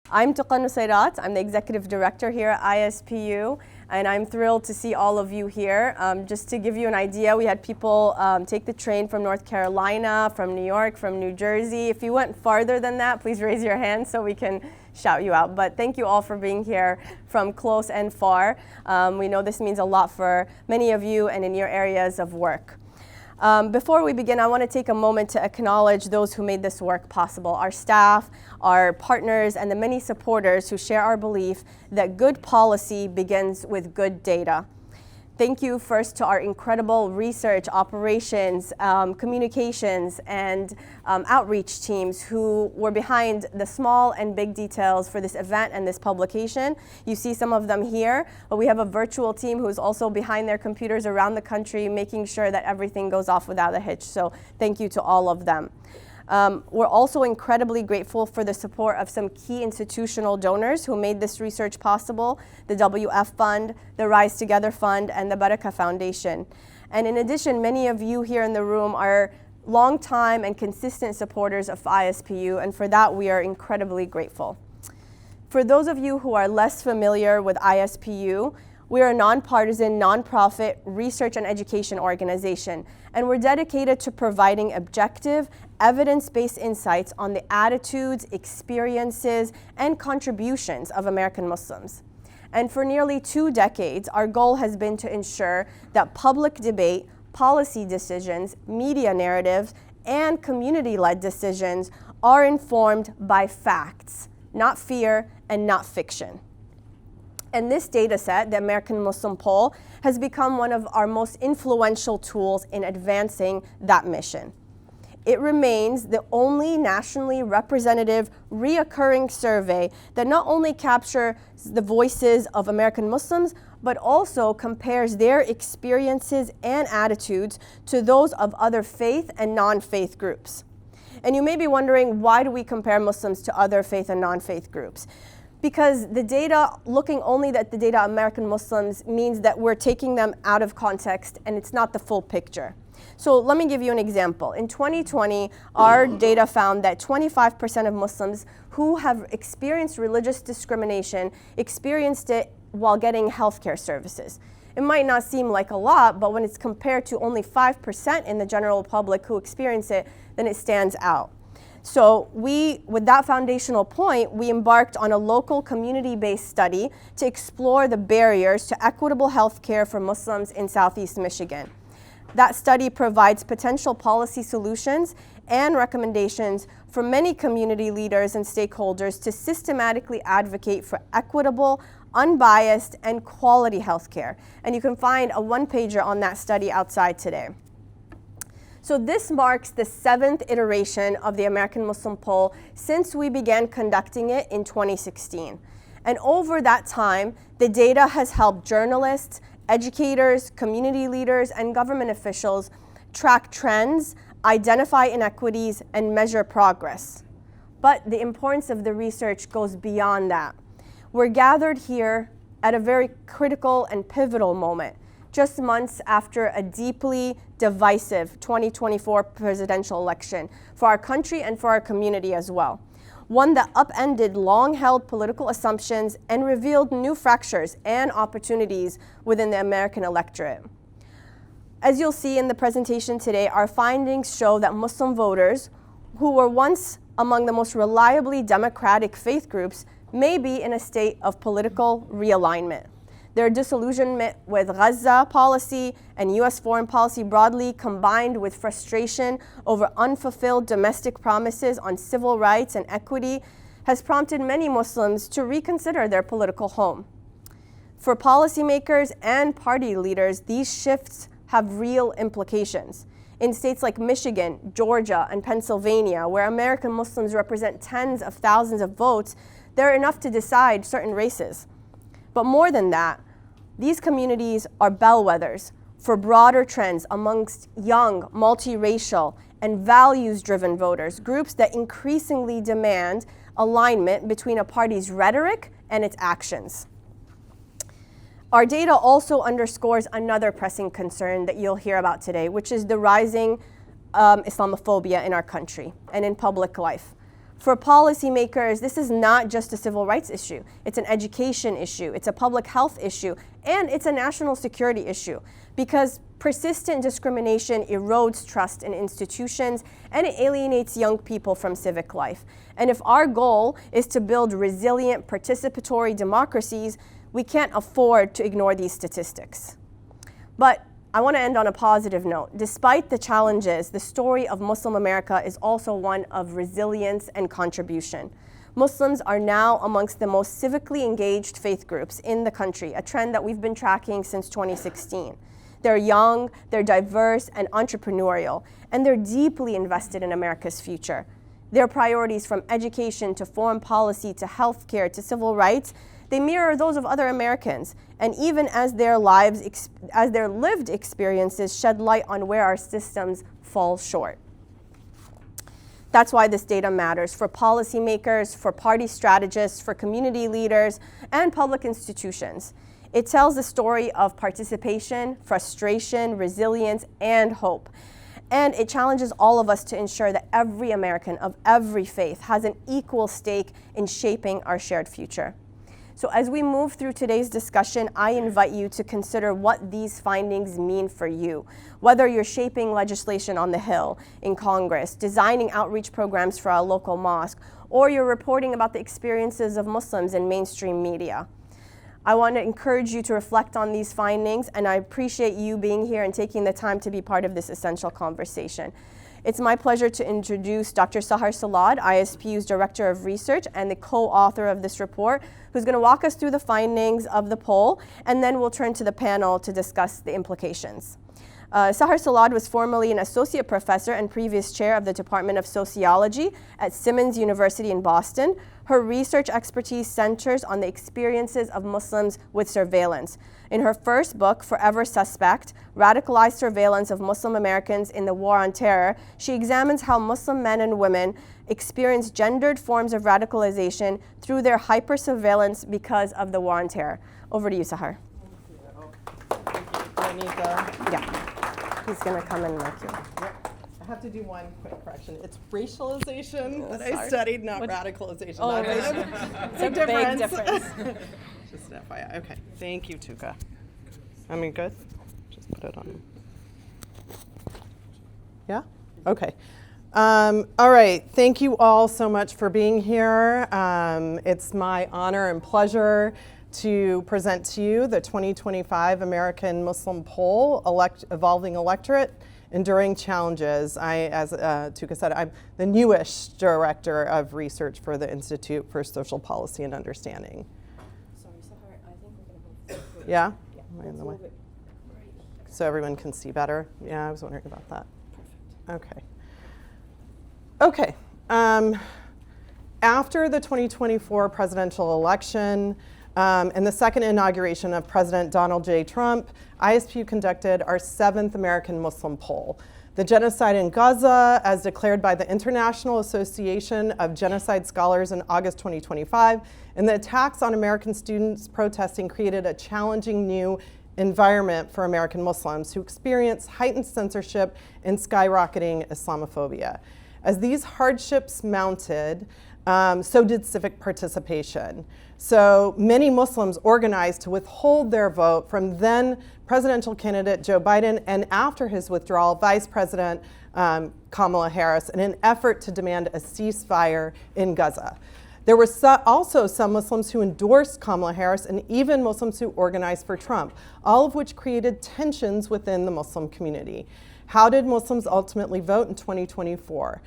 I'm Tuqa Nusayrat. I'm the Executive Director here at ISPU, and I'm thrilled to see all of you here. Just to give you an idea, we had people take the train from North Carolina, from New York, from New Jersey. If you went farther than that, please raise your hand so we can shout you out. But thank you all for being here from close and far. We know this means a lot for many of you and in your areas of work. Before we begin, I want to take a moment to acknowledge those who made this work possible, our staff, our partners, and the many supporters who share our belief that good policy begins with good data. Thank you first to our incredible research, operations, communications, and outreach teams who were behind the small and big details for this event and this publication. You see some of them here, but we have a virtual team who's also behind their computers around the country, making sure that everything goes off without a hitch. So thank you to all of them. We're also incredibly grateful for the support of some key institutional donors who made this research possible, the WF Fund, the Rise Together Fund, and the Baraka Foundation. And in addition, many of you here in the room are longtime and consistent supporters of ISPU, and for that we are incredibly grateful. For those of you who are less familiar with ISPU, we are a nonpartisan, nonprofit research and education organization, and we're dedicated to providing objective, evidence-based insights on the attitudes, experiences, and contributions of American Muslims. And for nearly 2 decades, our goal has been to ensure that public debate, policy decisions, media narratives, and community-led decisions are informed by facts, not fear and not fiction. And this data set, the American Muslim Poll, has become one of our most influential tools in advancing that mission. It remains the only nationally representative, reoccurring survey that not only captures the voices of American Muslims, but also compares their experiences and attitudes to those of other faith and non-faith groups. And you may be wondering, why do we compare Muslims to other faith and non-faith groups? Because the data, looking only at the data of American Muslims, means that we're taking them out of context and it's not the full picture. So let me give you an example. In 2020, our data found that 25% of Muslims who have experienced religious discrimination experienced it while getting healthcare services. It might not seem like a lot, but when it's compared to only 5% in the general public who experience it, then it stands out. So with that foundational point, we embarked on a local community-based study to explore the barriers to equitable health care for Muslims in Southeast Michigan. That study provides potential policy solutions and recommendations for many community leaders and stakeholders to systematically advocate for equitable, unbiased, and quality health care. And you can find a one-pager on that study outside today. So this marks the 7th iteration of the American Muslim Poll since we began conducting it in 2016. And over that time, the data has helped journalists, educators, community leaders, and government officials track trends, identify inequities, and measure progress. But the importance of the research goes beyond that. We're gathered here at a very critical and pivotal moment, just months after a deeply divisive 2024 presidential election for our country and for our community as well. One that upended long-held political assumptions and revealed new fractures and opportunities within the American electorate. As you'll see in the presentation today, our findings show that Muslim voters, who were once among the most reliably democratic faith groups, may be in a state of political realignment. Their disillusionment with Gaza policy and U.S. foreign policy broadly, combined with frustration over unfulfilled domestic promises on civil rights and equity, has prompted many Muslims to reconsider their political home. For policymakers and party leaders, these shifts have real implications. In states like Michigan, Georgia, and Pennsylvania, where American Muslims represent tens of thousands of votes, they're enough to decide certain races. But more than that, these communities are bellwethers for broader trends amongst young, multiracial, and values-driven voters, groups that increasingly demand alignment between a party's rhetoric and its actions. Our data also underscores another pressing concern that you'll hear about today, which is the rising Islamophobia in our country and in public life. For policymakers, this is not just a civil rights issue. It's an education issue, it's a public health issue, and it's a national security issue, because persistent discrimination erodes trust in institutions and it alienates young people from civic life. And if our goal is to build resilient, participatory democracies, we can't afford to ignore these statistics. But I want to end on a positive note. Despite the challenges, the story of Muslim America is also one of resilience and contribution. Muslims are now amongst the most civically engaged faith groups in the country, a trend that we've been tracking since 2016. They're young, they're diverse and entrepreneurial, and they're deeply invested in America's future. Their priorities, from education to foreign policy to healthcare to civil rights, they mirror those of other Americans. And even as their lived experiences shed light on where our systems fall short. That's why this data matters for policymakers, for party strategists, for community leaders, and public institutions. It tells the story of participation, frustration, resilience, and hope. And it challenges all of us to ensure that every American of every faith has an equal stake in shaping our shared future. So as we move through today's discussion, I invite you to consider what these findings mean for you. Whether you're shaping legislation on the Hill, in Congress, designing outreach programs for our local mosque, or you're reporting about the experiences of Muslims in mainstream media. I want to encourage you to reflect on these findings, and I appreciate you being here and taking the time to be part of this essential conversation. It's my pleasure to introduce Dr. Saher Selod, ISPU's Director of Research and the co-author of this report, who's going to walk us through the findings of the poll, and then we'll turn to the panel to discuss the implications. Saher Selod was formerly an associate professor and previous chair of the Department of Sociology at Simmons University in Boston. Her research expertise centers on the experiences of Muslims with surveillance. In her first book, Forever Suspect, Radicalized Surveillance of Muslim Americans in the War on Terror, she examines how Muslim men and women experience gendered forms of radicalization through their hyper-surveillance because of the War on Terror. Over to you, Saher. Thank you, Monica. Yeah. He's going to come and mark you. Yep. I have to do one quick correction. It's racialization that sorry. I studied, not radicalization. Oh, it's a big difference. Just an FYI. Okay. Thank you, Tuka. I mean, good? Just put it on. Yeah? Okay. All right. Thank you all so much for being here. It's my honor and pleasure to present to you the 2025 American Muslim Poll, Evolving Electorate, Enduring Challenges. As Tuka said, I'm the newish Director of Research for the Institute for Social Policy and Understanding. Sorry, Saher, I think we're going to move. Yeah? Am I in the way? So everyone can see better? Yeah, I was wondering about that. Perfect. Okay. After the 2024 presidential election, and the second inauguration of President Donald J. Trump, ISPU conducted our 7th American Muslim poll. The genocide in Gaza, as declared by the International Association of Genocide Scholars in August 2025, and the attacks on American students protesting created a challenging new environment for American Muslims who experience heightened censorship and skyrocketing Islamophobia. As these hardships mounted, so did civic participation. So many Muslims organized to withhold their vote from then presidential candidate Joe Biden, and after his withdrawal, Vice President Kamala Harris, in an effort to demand a ceasefire in Gaza. There were also some Muslims who endorsed Kamala Harris, and even Muslims who organized for Trump, all of which created tensions within the Muslim community. How did Muslims ultimately vote in 2024?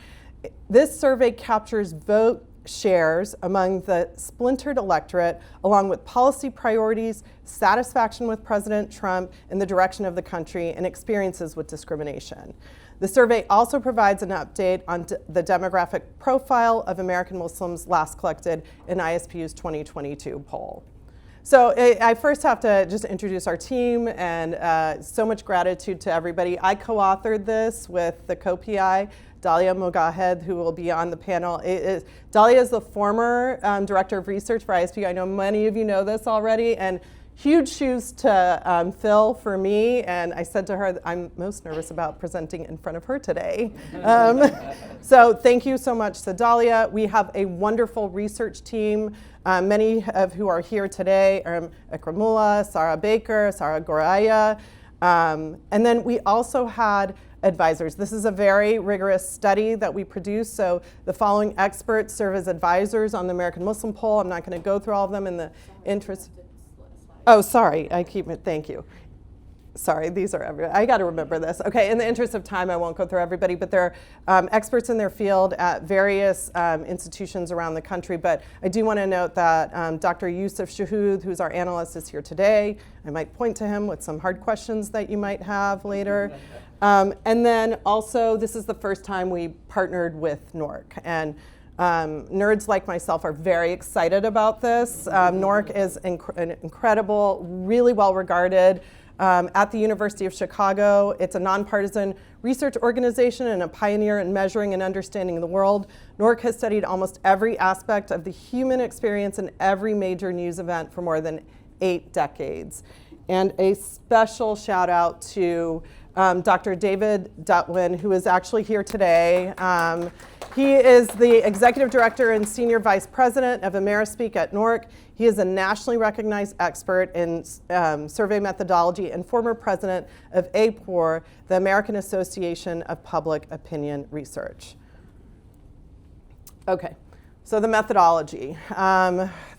This survey captures vote shares among the splintered electorate, along with policy priorities, satisfaction with President Trump and the direction of the country, and experiences with discrimination. The survey also provides an update on the demographic profile of American Muslims last collected in ISPU's 2022 poll. So I first have to just introduce our team, and so much gratitude to everybody. I co-authored this with the co-PI, Dalia Mogahed, who will be on the panel. Dalia is the former director of research for ISPU. I know many of you know this already, and huge shoes to fill for me, and I said to her that I'm most nervous about presenting in front of her today. So thank you so much to Dalia. We have a wonderful research team, many of who are here today are Ikramullah, Sarah Baker, Sarah Goraya, and then we also had advisors. This is a very rigorous study that we produced, so the following experts serve as advisors on the American Muslim poll. I'm not going to go through all of them in the interest. Oh, sorry, thank you. Sorry, these are everywhere. I got to remember this. Okay, in the interest of time, I won't go through everybody, but they're experts in their field at various institutions around the country. But I do want to note that Dr. Yusuf Shahood, who's our analyst, is here today. I might point to him with some hard questions that you might have later. And then also, this is the first time we partnered with NORC. And nerds like myself are very excited about this. NORC is an incredible, really well regarded at the University of Chicago. It's a nonpartisan research organization and a pioneer in measuring and understanding the world. NORC has studied almost every aspect of the human experience in every major news event for more than 8 decades. And a special shout out to Dr. David Dutwin, who is actually here today. He is the Executive Director and Senior Vice President of AmeriSpeak at NORC. He is a nationally recognized expert in survey methodology and former president of APOR, the American Association of Public Opinion Research. Okay, so the methodology.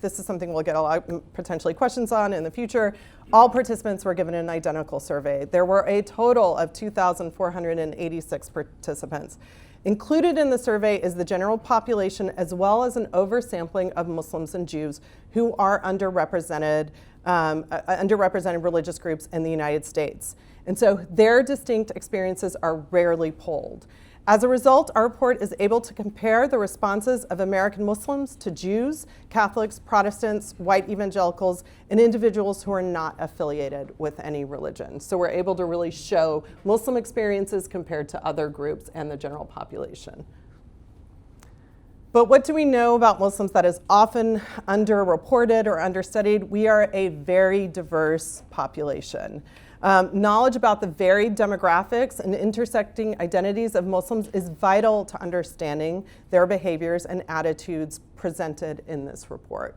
This is something we'll get a lot of potentially questions on in the future. All participants were given an identical survey. There were a total of 2,486 participants. Included in the survey is the general population as well as an oversampling of Muslims and Jews who are underrepresented religious groups in the United States. And so their distinct experiences are rarely polled. As a result, our report is able to compare the responses of American Muslims to Jews, Catholics, Protestants, white evangelicals, and individuals who are not affiliated with any religion. So we're able to really show Muslim experiences compared to other groups and the general population. But what do we know about Muslims that is often underreported or understudied? We are a very diverse population. Knowledge about the varied demographics and intersecting identities of Muslims is vital to understanding their behaviors and attitudes presented in this report.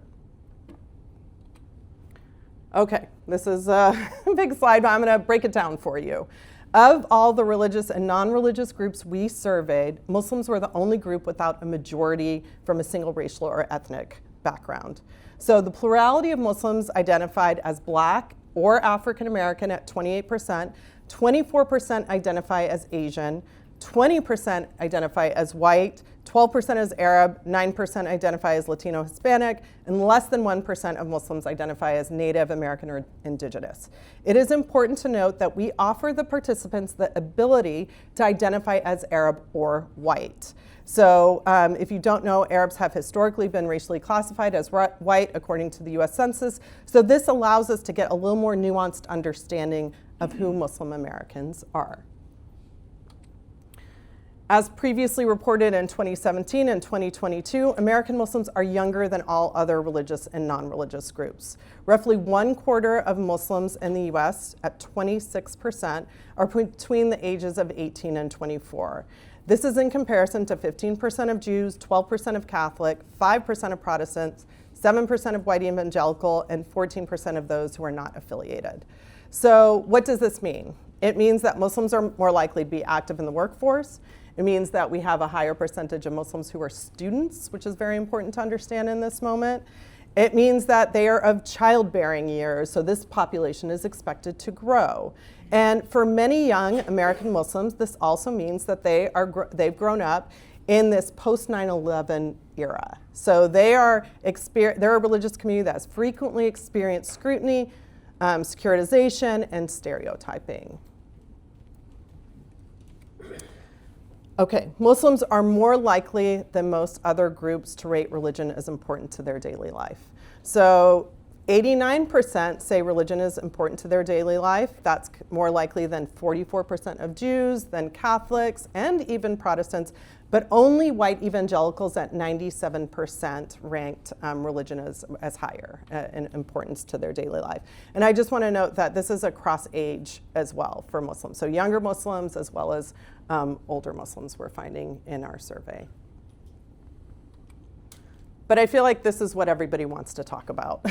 Okay, this is a big slide, but I'm going to break it down for you. Of all the religious and non-religious groups we surveyed, Muslims were the only group without a majority from a single racial or ethnic background. So the plurality of Muslims identified as Black or African American at 28%, 24% identify as Asian, 20% identify as white, 12% as Arab, 9% identify as Latino Hispanic, and less than 1% of Muslims identify as Native American or Indigenous. It is important to note that we offer the participants the ability to identify as Arab or white. So if you don't know, Arabs have historically been racially classified as white according to the US Census. So this allows us to get a little more nuanced understanding of who Muslim Americans are. As previously reported in 2017 and 2022, American Muslims are younger than all other religious and non-religious groups. Roughly 1/4 of Muslims in the US, at 26%, are between the ages of 18 and 24. This is in comparison to 15% of Jews, 12% of Catholic, 5% of Protestants, 7% of white evangelical, and 14% of those who are not affiliated. So what does this mean? It means that Muslims are more likely to be active in the workforce. It means that we have a higher percentage of Muslims who are students, which is very important to understand in this moment. It means that they are of childbearing years, so this population is expected to grow. And for many young American Muslims, this also means that they've grown up in this post-9/11 era. So they're a religious community that has frequently experienced scrutiny, securitization, and stereotyping. Okay, Muslims are more likely than most other groups to rate religion as important to their daily life. So 89% say religion is important to their daily life. That's more likely than 44% of Jews, than Catholics, and even Protestants. But only white evangelicals at 97% ranked religion as higher in importance to their daily life. And I just want to note that this is across age as well for Muslims. So younger Muslims as well as older Muslims we're finding in our survey. But I feel like this is what everybody wants to talk about.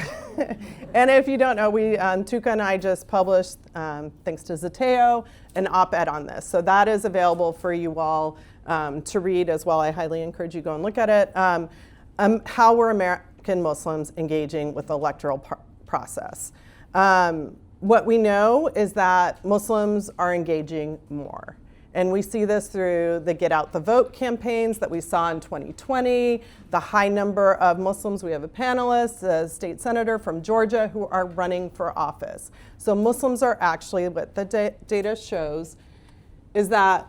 And if you don't know, Tuka and I just published, thanks to Zateo, an op-ed on this. So that is available for you all to read as well. I highly encourage you to go and look at it. How were American Muslims engaging with the electoral process? What we know is that Muslims are engaging more. And we see this through the Get Out the Vote campaigns that we saw in 2020, the high number of Muslims. We have a panelist, a state senator from Georgia, who are running for office. So Muslims are actually, what the data shows is that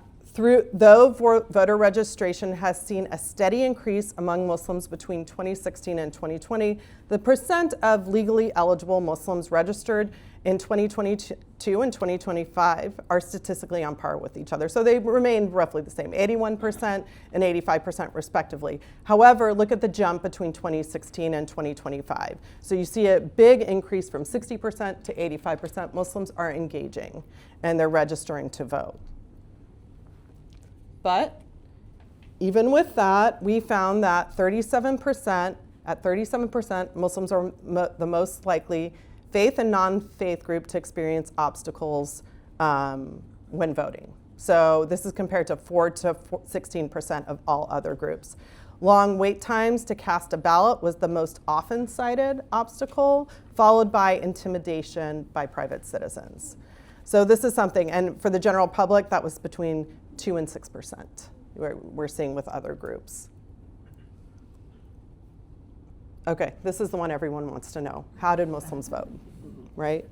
though voter registration has seen a steady increase among Muslims between 2016 and 2020, the percent of legally eligible Muslims registered in 2022 and 2025 are statistically on par with each other. So they remain roughly the same, 81% and 85% respectively. However, look at the jump between 2016 and 2025. So you see a big increase from 60% to 85%. Muslims are engaging and they're registering to vote. But even with that, we found that 37%, Muslims are the most likely faith and non-faith group to experience obstacles when voting. So this is compared to 4 to 16% of all other groups. Long wait times to cast a ballot was the most often cited obstacle, followed by intimidation by private citizens. So this is something, and for the general public, that was between 2 and 6%, we're seeing with other groups. Okay, this is the one everyone wants to know. How did Muslims vote, right?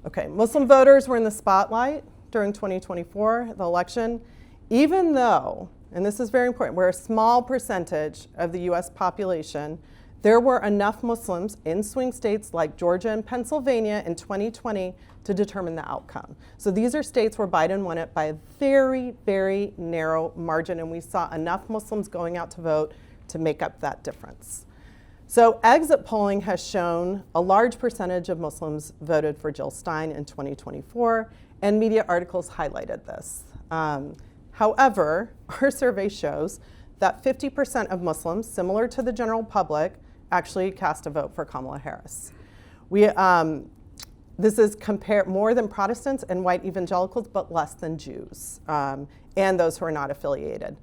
Okay, Muslim voters were in the spotlight during 2024, the election, even though, and this is very important, we're a small percentage of the US population, there were enough Muslims in swing states like Georgia and Pennsylvania in 2020 to determine the outcome. So these are states where Biden won it by a very, very narrow margin, and we saw enough Muslims going out to vote to make up that difference. So exit polling has shown a large percentage of Muslims voted for Jill Stein in 2024, and media articles highlighted this. However, our survey shows that 50% of Muslims, similar to the general public, actually cast a vote for Kamala Harris. This is more than Protestants and white evangelicals, but less than Jews and those who are not affiliated.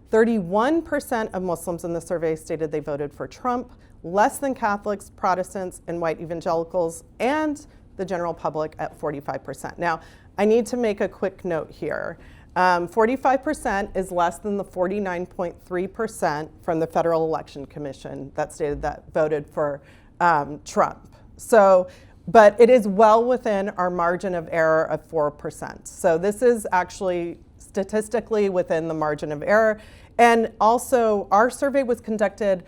31% of Muslims in the survey stated they voted for Trump, less than Catholics, Protestants, and white evangelicals, and the general public at 45%. Now, I need to make a quick note here. 45% is less than the 49.3% from the Federal Election Commission that stated that voted for Trump. So, but it is well within our margin of error of 4%. So this is actually statistically within the margin of error. And also, our survey was conducted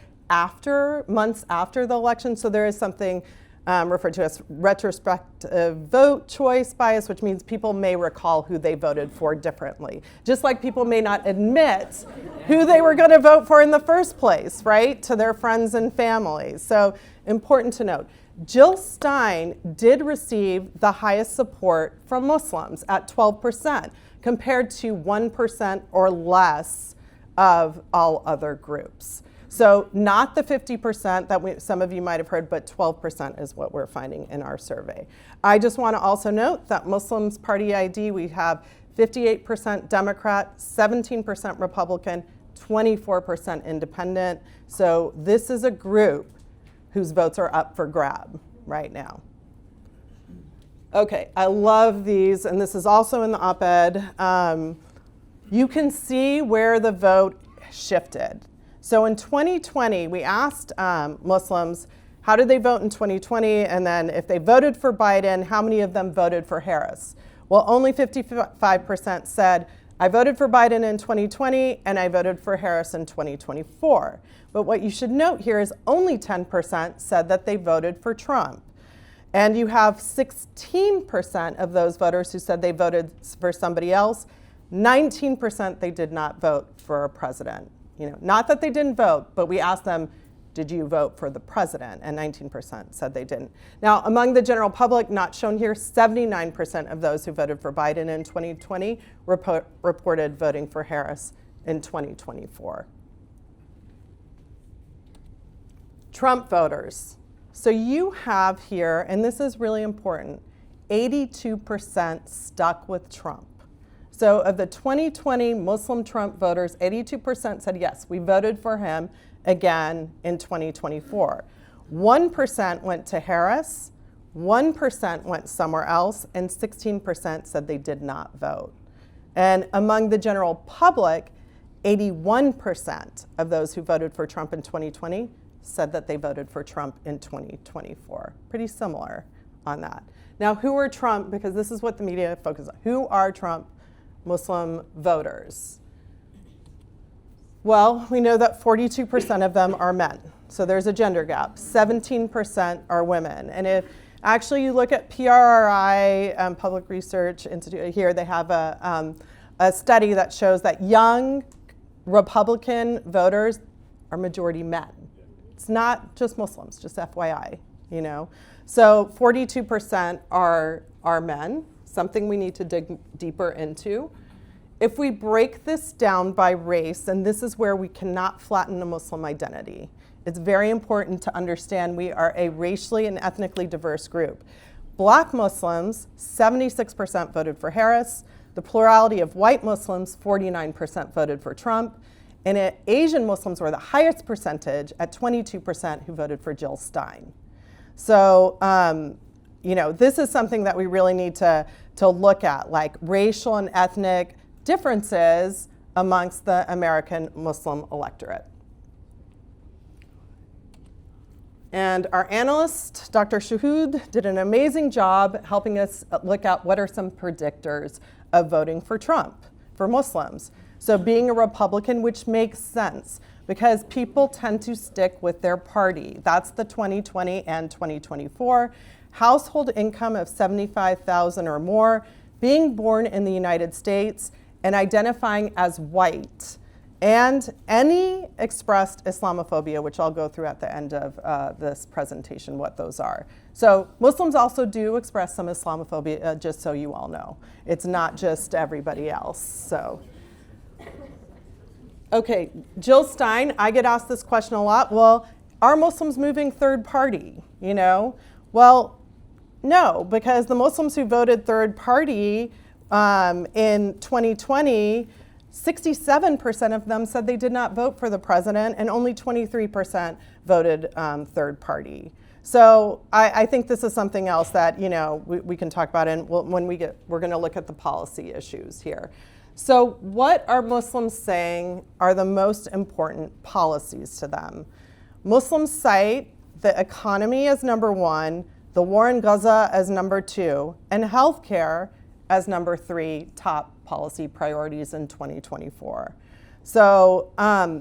months after the election, so there is something referred to as retrospective vote choice bias, which means people may recall who they voted for differently. Just like people may not admit who they were going to vote for in the first place, right, to their friends and families. So important to note. Jill Stein did receive the highest support from Muslims at 12%, compared to 1% or less of all other groups. So not the 50% that some of you might have heard, but 12% is what we're finding in our survey. I just want to also note that Muslims party ID, we have 58% Democrat, 17% Republican, 24% independent. So this is a group whose votes are up for grab right now. Okay, I love these, and this is also in the op-ed. You can see where the vote shifted. So in 2020, we asked Muslims, how did they vote in 2020? And then if they voted for Biden, how many of them voted for Harris? Well, only 55% said, I voted for Biden in 2020 and I voted for Harris in 2024. But what you should note here is only 10% said that they voted for Trump. And you have 16% of those voters who said they voted for somebody else. 19% they did not vote for a president. Not that they didn't vote, but we asked them, did you vote for the president? And 19% said they didn't. Now, among the general public, not shown here, 79% of those who voted for Biden in 2020 reported voting for Harris in 2024. Trump voters. So you have here, and this is really important, 82% stuck with Trump. So of the 2020 Muslim Trump voters, 82% said, yes, we voted for him again in 2024. 1% went to Harris, 1% went somewhere else, and 16% said they did not vote. And among the general public, 81% of those who voted for Trump in 2020 said that they voted for Trump in 2024. Pretty similar on that. Now, who are Trump, because this is what the media focuses on, who are Trump Muslim voters? Well, we know that 42% of them are men. So there's a gender gap. 17% are women. And if actually you look at PRRI, Public Research Institute, here they have a study that shows that young Republican voters are majority men. It's not just Muslims, just FYI, So 42% are men, something we need to dig deeper into. If we break this down by race, and this is where we cannot flatten a Muslim identity, it's very important to understand we are a racially and ethnically diverse group. Black Muslims, 76% voted for Harris. The plurality of white Muslims, 49% voted for Trump. And Asian Muslims were the highest percentage at 22% who voted for Jill Stein. So, this is something that we really need to look at, like racial and ethnic differences amongst the American Muslim electorate. And our analyst, Dr. Shahood, did an amazing job helping us look at what are some predictors of voting for Trump, for Muslims. So being a Republican, which makes sense, because people tend to stick with their party. That's the 2020 and 2024. Household income of $75,000 or more, being born in the United States, and identifying as white, and any expressed Islamophobia, which I'll go through at the end of this presentation, what those are. So Muslims also do express some Islamophobia, just so you all know. It's not just everybody else, so. Okay, Jill Stein, I get asked this question a lot. Well, are Muslims moving third party, Well, no, because the Muslims who voted third party in 2020, 67% of them said they did not vote for the president, and only 23% voted third party. So I think this is something else that we can talk about, and we're going to look at the policy issues here. So what are Muslims saying are the most important policies to them? Muslims cite the economy as number one, the war in Gaza as number two, and healthcare as number three top policy priorities in 2024. So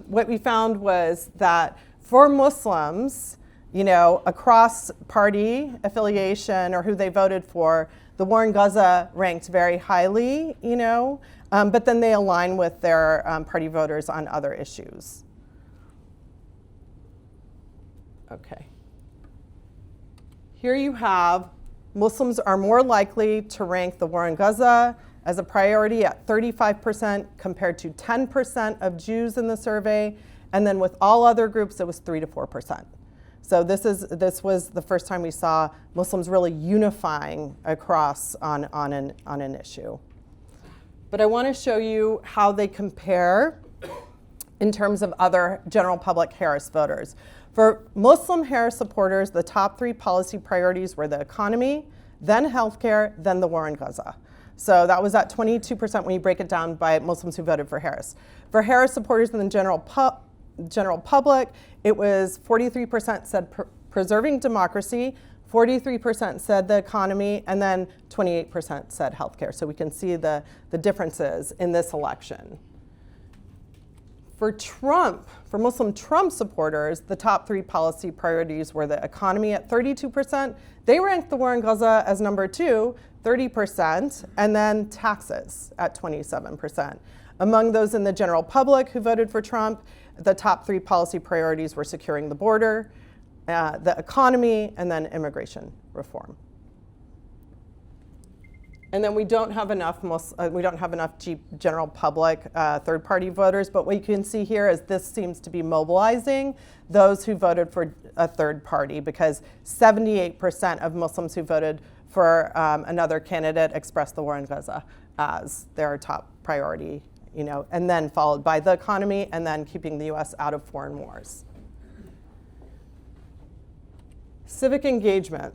what we found was that for Muslims, across party affiliation or who they voted for, the war in Gaza ranked very highly, but then they align with their party voters on other issues. Okay. Here you have Muslims are more likely to rank the war in Gaza as a priority at 35% compared to 10% of Jews in the survey, and then with all other groups it was 3 to 4%. So this was the first time we saw Muslims really unifying across on an issue. But I want to show you how they compare in terms of other general public Harris voters. For Muslim Harris supporters, the top three policy priorities were the economy, then healthcare, then the war in Gaza. So that was at 22% when you break it down by Muslims who voted for Harris. For Harris supporters in the general public, it was 43% said preserving democracy, 43% said the economy, and then 28% said healthcare. So we can see the differences in this election. For Trump, for Muslim Trump supporters, the top three policy priorities were the economy at 32%. They ranked the war in Gaza as number 2, 30%, and then taxes at 27%. Among those in the general public who voted for Trump, the top three policy priorities were securing the border, the economy, and then immigration reform. And then we don't have enough general public third-party voters, but what you can see here is this seems to be mobilizing those who voted for a third party, because 78% of Muslims who voted for another candidate expressed the war in Gaza as their top priority, and then followed by the economy and then keeping the US out of foreign wars. Civic engagement.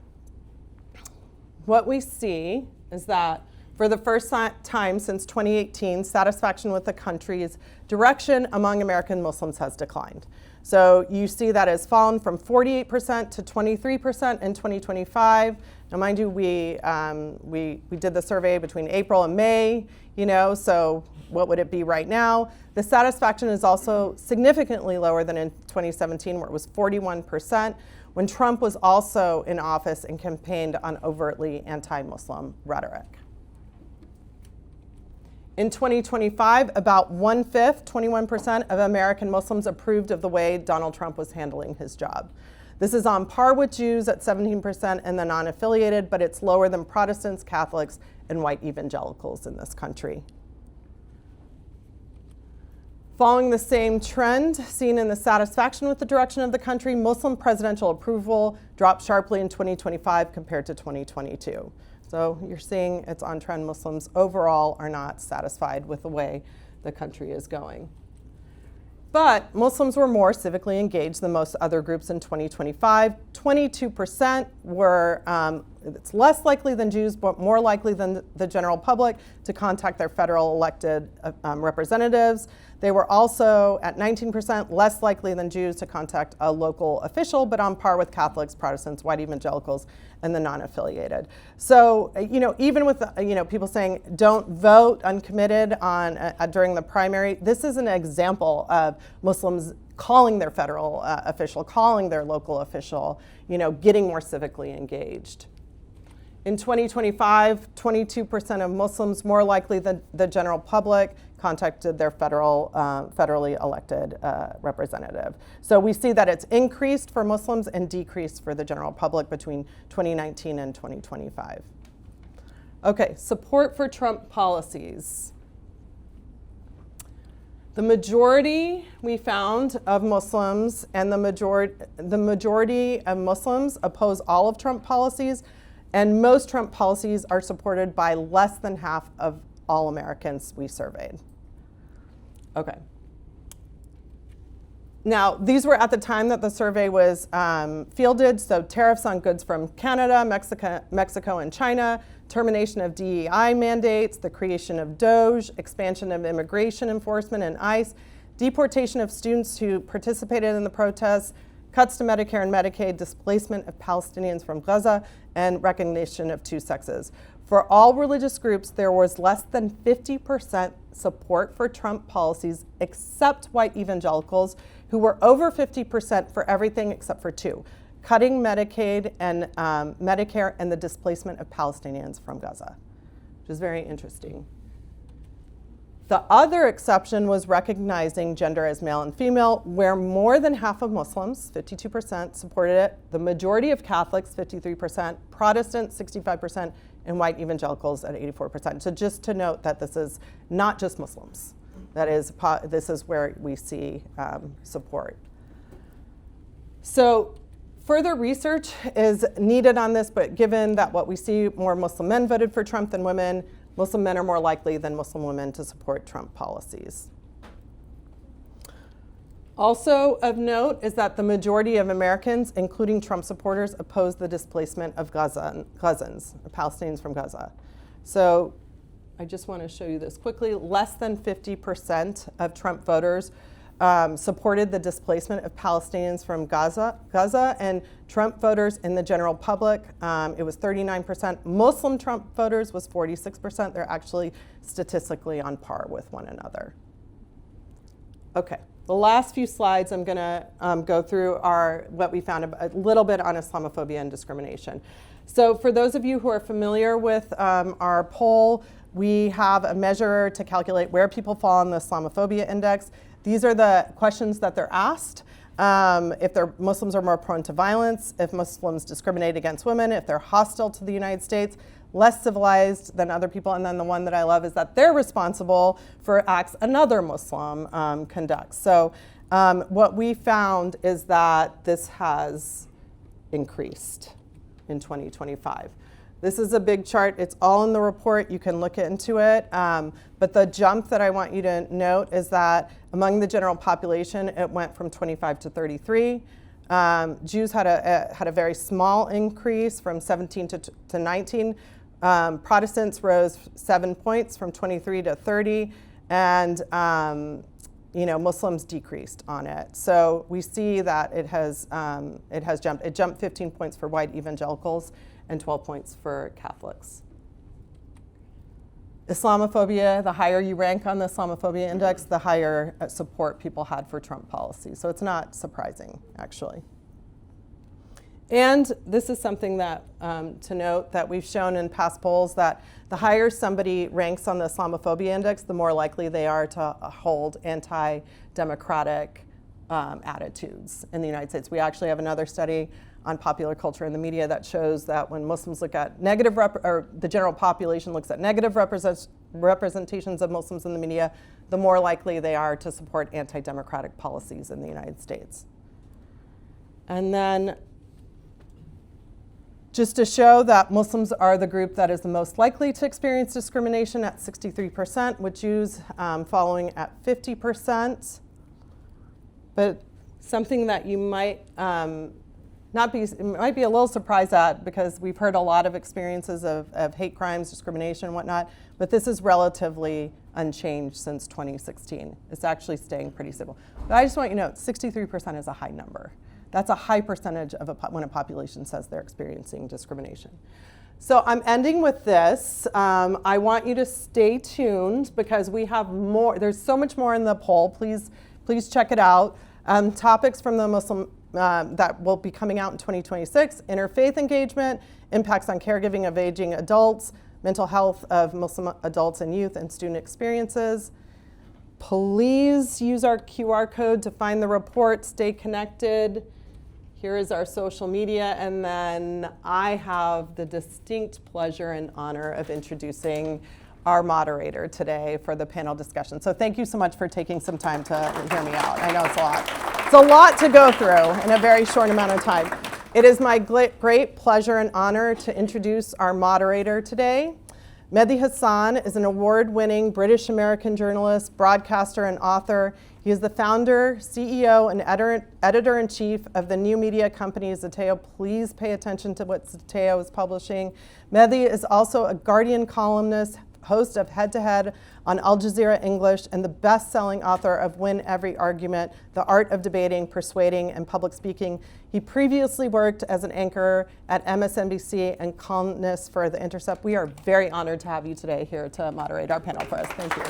What we see is that for the first time since 2018, satisfaction with the country's direction among American Muslims has declined. So you see that has fallen from 48% to 23% in 2025. Now, mind you, we did the survey between April and May, so what would it be right now? The satisfaction is also significantly lower than in 2017, where it was 41%, when Trump was also in office and campaigned on overtly anti-Muslim rhetoric. In 2025, about 1/5, 21% of American Muslims approved of the way Donald Trump was handling his job. This is on par with Jews at 17% and the non-affiliated, but it's lower than Protestants, Catholics, and white evangelicals in this country. Following the same trend seen in the satisfaction with the direction of the country, Muslim presidential approval dropped sharply in 2025 compared to 2022. So you're seeing it's on trend. Muslims overall are not satisfied with the way the country is going. But Muslims were more civically engaged than most other groups in 2025. 22% were, it's less likely than Jews, but more likely than the general public to contact their federal elected representatives. They were also at 19% less likely than Jews to contact a local official, but on par with Catholics, Protestants, white evangelicals, and the non-affiliated. So, even with people saying don't vote, uncommitted on during the primary, this is an example of Muslims calling their federal official, calling their local official, getting more civically engaged. In 2025, 22% of Muslims, more likely than the general public, contacted their federally elected representative. So we see that it's increased for Muslims and decreased for the general public between 2019 and 2025. Okay, support for Trump policies. The majority, we found, of Muslims and the majority of Muslims oppose all of Trump policies, and most Trump policies are supported by less than half of all Americans we surveyed. Okay. Now, these were at the time that the survey was fielded, so tariffs on goods from Canada, Mexico, and China, termination of DEI mandates, the creation of DOJ, expansion of immigration enforcement and ICE, deportation of students who participated in the protests, cuts to Medicare and Medicaid, displacement of Palestinians from Gaza, and recognition of two sexes. For all religious groups, there was less than 50% support for Trump policies, except white evangelicals, who were over 50% for everything except for two: cutting Medicaid and Medicare and the displacement of Palestinians from Gaza, which is very interesting. The other exception was recognizing gender as male and female, where more than half of Muslims, 52%, supported it, the majority of Catholics, 53%, Protestants, 65%, and white evangelicals at 84%. So just to note that this is not just Muslims. That is, this is where we see support. So further research is needed on this, but given that what we see, more Muslim men voted for Trump than women, Muslim men are more likely than Muslim women to support Trump policies. Also of note is that the majority of Americans, including Trump supporters, oppose the displacement of Gazans, Palestinians from Gaza. So I just want to show you this quickly. Less than 50% of Trump voters supported the displacement of Palestinians from Gaza, and Trump voters in the general public, it was 39%. Muslim Trump voters was 46%. They're actually statistically on par with one another. Okay, the last few slides I'm going to go through are what we found a little bit on Islamophobia and discrimination. So for those of you who are familiar with our poll, we have a measure to calculate where people fall on the Islamophobia index. These are the questions that they're asked. If Muslims are more prone to violence, if Muslims discriminate against women, if they're hostile to the United States, less civilized than other people, and then the one that I love is that they're responsible for acts another Muslim conducts. So what we found is that this has increased in 2025. This is a big chart. It's all in the report. You can look into it. But the jump that I want you to note is that among the general population, it went from 25 to 33. Jews had a very small increase from 17 to 19. Protestants rose 7 points from 23 to 30, and Muslims decreased on it. So we see that it has jumped. It jumped 15 points for white evangelicals and 12 points for Catholics. Islamophobia, the higher you rank on the Islamophobia index, the higher support people had for Trump policy. So it's not surprising, actually. And this is something that to note that we've shown in past polls that the higher somebody ranks on the Islamophobia index, the more likely they are to hold anti-democratic attitudes in the United States. We actually have another study on popular culture in the media that shows that when Muslims look at or the general population looks at negative representations of Muslims in the media, the more likely they are to support anti-democratic policies in the United States. And then just to show that Muslims are the group that is the most likely to experience discrimination at 63%, with Jews following at 50%. But something that you might might be a little surprised at, because we've heard a lot of experiences of hate crimes, discrimination, and whatnot, but this is relatively unchanged since 2016. It's actually staying pretty stable. But I just want you to know, 63% is a high number. That's a high percentage of when a population says they're experiencing discrimination. So I'm ending with this. I want you to stay tuned because we have more. There's so much more in the poll. Please check it out. Topics from the Muslim that will be coming out in 2026: interfaith engagement, impacts on caregiving of aging adults, mental health of Muslim adults and youth, and student experiences. Please use our QR code to find the report. Stay connected. Here is our social media, and then I have the distinct pleasure and honor of introducing our moderator today for the panel discussion. So thank you so much for taking some time to hear me out. I know it's a lot. It's a lot to go through in a very short amount of time. It is my great pleasure and honor to introduce our moderator today. Mehdi Hasan is an award-winning British-American journalist, broadcaster, and author. He is the founder, CEO, and editor-in-chief of the new media company Zeteo. Please pay attention to what Zeteo is publishing. Mehdi is also a Guardian columnist, host of Head to Head on Al Jazeera English, and the best-selling author of Win Every Argument, The Art of Debating, Persuading, and Public Speaking. He previously worked as an anchor at MSNBC and columnist for The Intercept. We are very honored to have you today here to moderate our panel for us. Thank you.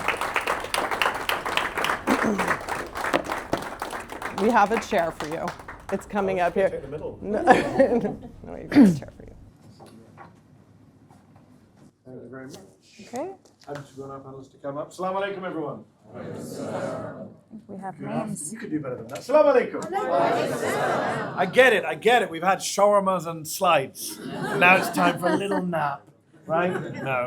We have a chair for you. It's coming up here. Take the middle. No, you've got a chair for you. Thank you very much. Okay. I'm just going to our panelists to come up. Assalamu alaikum, everyone. We have Good names. afternoon. You could do better than that. Assalamu alaikum. I get it. We've had shawarmas and slides. Now it's time for a little nap, right?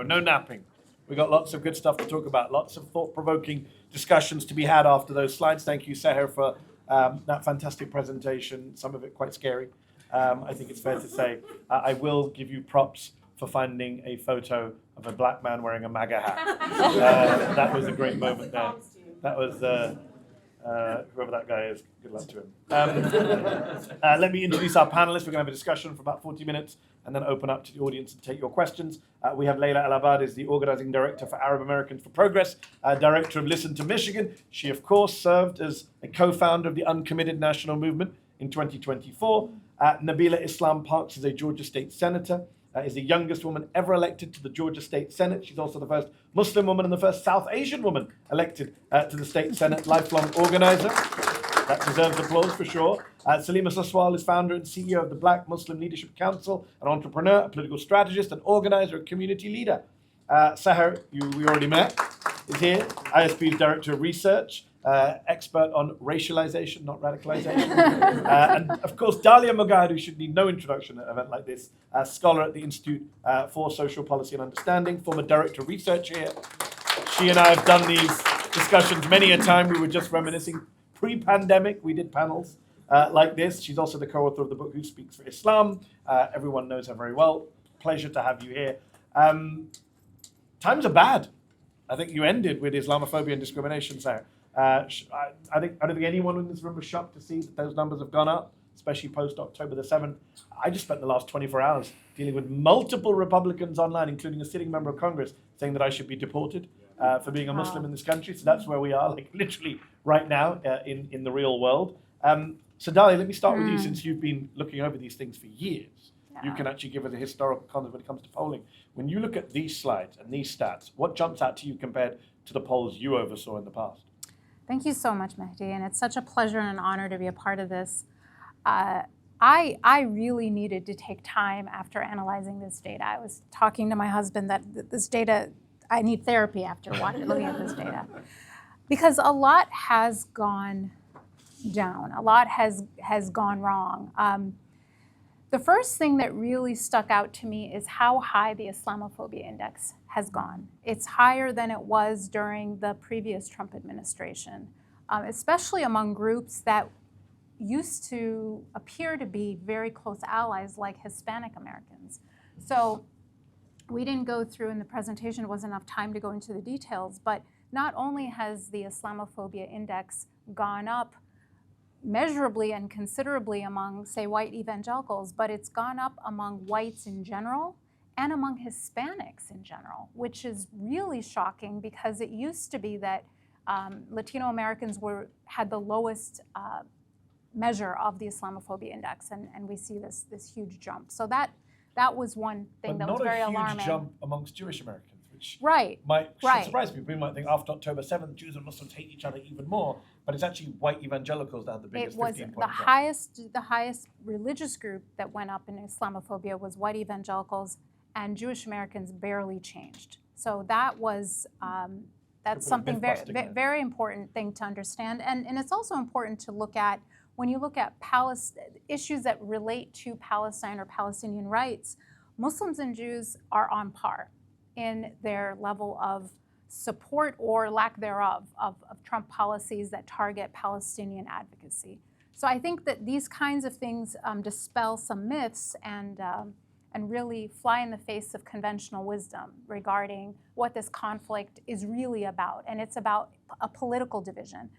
No napping. We've got lots of good stuff to talk about, lots of thought-provoking discussions to be had after those slides. Thank you, Saher, for that fantastic presentation, some of it quite scary. I think it's fair to say. I will give you props for finding a photo of a black man wearing a MAGA hat. That was a great moment there. That was, whoever that guy is, good luck to him. Let me introduce our panelists. We're going to have a discussion for about 40 minutes and then open up to the audience and take your questions. We have Layla Elabed, is the organizing director for Arab Americans for Progress, director of Listen to Michigan. She, of course, served as a co-founder of the Uncommitted National Movement in 2024. Nabilah Islam Parkes is a Georgia State Senator. is the youngest woman ever elected to the Georgia State Senate. She's also the first Muslim woman and the first South Asian woman elected to the State Senate, lifelong organizer. That deserves applause for sure. Salima Suswell is founder and CEO of the Black Muslim Leadership Council, an entrepreneur, a political strategist, an organizer, a community leader. Saher, we already met, is here, ISPU's Director of Research, expert on racialization, not radicalization. And of course, Dalia Mogahed, who should need no introduction at an event like this, scholar at the Institute for Social Policy and Understanding, former Director of Research here. She and I have done these discussions many a time. We were just reminiscing. Pre-pandemic, we did panels like this. She's also the co-author of the book Who Speaks for Islam. Everyone knows her very well. Pleasure to have you here. Times are bad. I think you ended with Islamophobia and discrimination, Sarah. I don't think anyone in this room was shocked to see that those numbers have gone up, especially post-October the 7th. I just spent the last 24 hours dealing with multiple Republicans online, including a sitting member of Congress, saying that I should be deported for being a Muslim in this country. So that's where we are, like literally right now in the real world. So Dalia, let me start with you, since you've been looking over these things for years. You can actually give us a historical context when it comes to polling. When you look at these slides and these stats, what jumps out to you compared to the polls you oversaw in the past? Thank you so much, Mehdi, and it's such a pleasure and an honor to be a part of this. I really needed to take time after analyzing this data. I was talking to my husband that this data, I need therapy after looking at this data. Because a lot has gone down, a lot has gone wrong. The first thing that really stuck out to me is how high the Islamophobia index has gone. It's higher than it was during the previous Trump administration, especially among groups that used to appear to be very close allies like Hispanic Americans. So we didn't go through in the presentation, it wasn't enough time to go into the details, but not only has the Islamophobia index gone up measurably and considerably among, say, white evangelicals, but it's gone up among whites in general and among Hispanics in general, which is really shocking because it used to be that Latino Americans had the lowest measure of the Islamophobia index, and we see this huge jump. So that was one thing that was very alarming. Not a huge jump amongst Jewish Americans, which might surprise people. We might think after October 7th, Jews and Muslims hate each other even more, but it's actually white evangelicals that had the biggest 15-point jump. The highest religious group that went up in Islamophobia was white evangelicals, and Jewish Americans barely changed. So that was that's something very important thing to understand, and it's also important to look at when you look at issues that relate to Palestine or Palestinian rights. Muslims and Jews are on par in their level of support or lack thereof of Trump policies that target Palestinian advocacy. So I think that these kinds of things dispel some myths and really fly in the face of conventional wisdom regarding what this conflict is really about, and it's about a political division.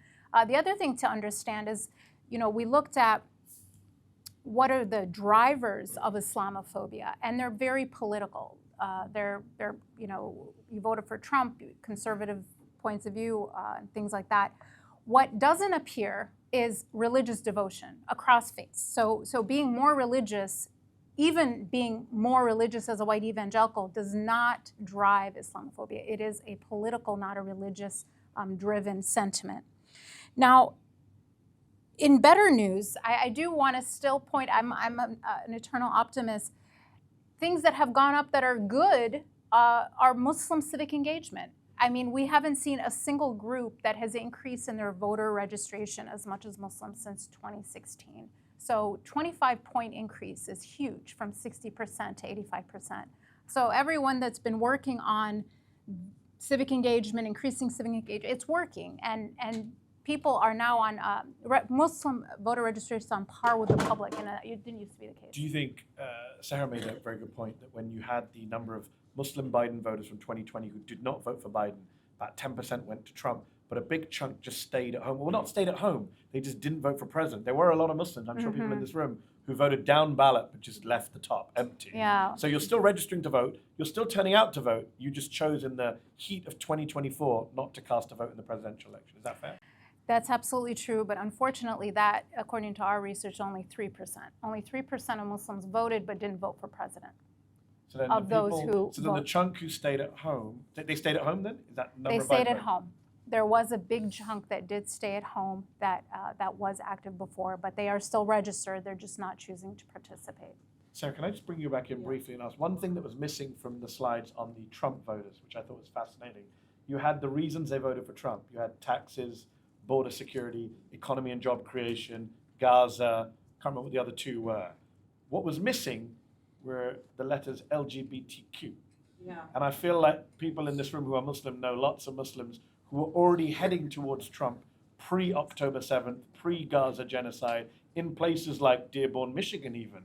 The other thing to understand is, we looked at what are the drivers of Islamophobia, and they're very political. You voted for Trump, conservative points of view, and things like that. What doesn't appear is religious devotion across faiths. So being more religious, even being more religious as a white evangelical, does not drive Islamophobia. It is a political, not a religious driven sentiment. Now, in better news, I do want to still point, I'm an eternal optimist. Things that have gone up that are good are Muslim civic engagement. I mean, we haven't seen a single group that has increased in their voter registration as much as Muslims since 2016. So 25-point increase is huge, from 60% to 85%. So everyone that's been working on civic engagement, increasing civic engagement, it's working. And people are now on Muslim voter registration on par with the public, and it didn't used to be the case. Do you think, Sarah made a very good point, that when you had the number of Muslim Biden voters from 2020 who did not vote for Biden, about 10% went to Trump, but a big chunk just stayed at home. Well, not stayed at home, they just didn't vote for president. There were a lot of Muslims, I'm sure people in this room, who voted down ballot but just left the top empty. Yeah. So you're still registering to vote, you're still turning out to vote, you just chose in the heat of 2024 not to cast a vote in the presidential election. Is that fair? That's absolutely true, but unfortunately that, according to our research, only 3%. Only 3% of Muslims voted but didn't vote for president. So then of those who So then the vote. chunk who stayed at home, they stayed at home then? Is that number They by stayed at vote? home. There was a big chunk that did stay at home that was active before, but they are still registered. They're just not choosing to participate. Sarah, can I just bring you back in briefly and ask one thing that was missing from the slides on the Trump voters, which I thought was fascinating. You had the reasons they voted for Trump. You had taxes, border security, economy and job creation, Gaza. Can't remember what the other two were. What was missing were the letters LGBTQ. Yeah. And I feel like people in this room who are Muslim know lots of Muslims who were already heading towards Trump pre-October 7th, pre-Gaza genocide, in places like Dearborn, Michigan even,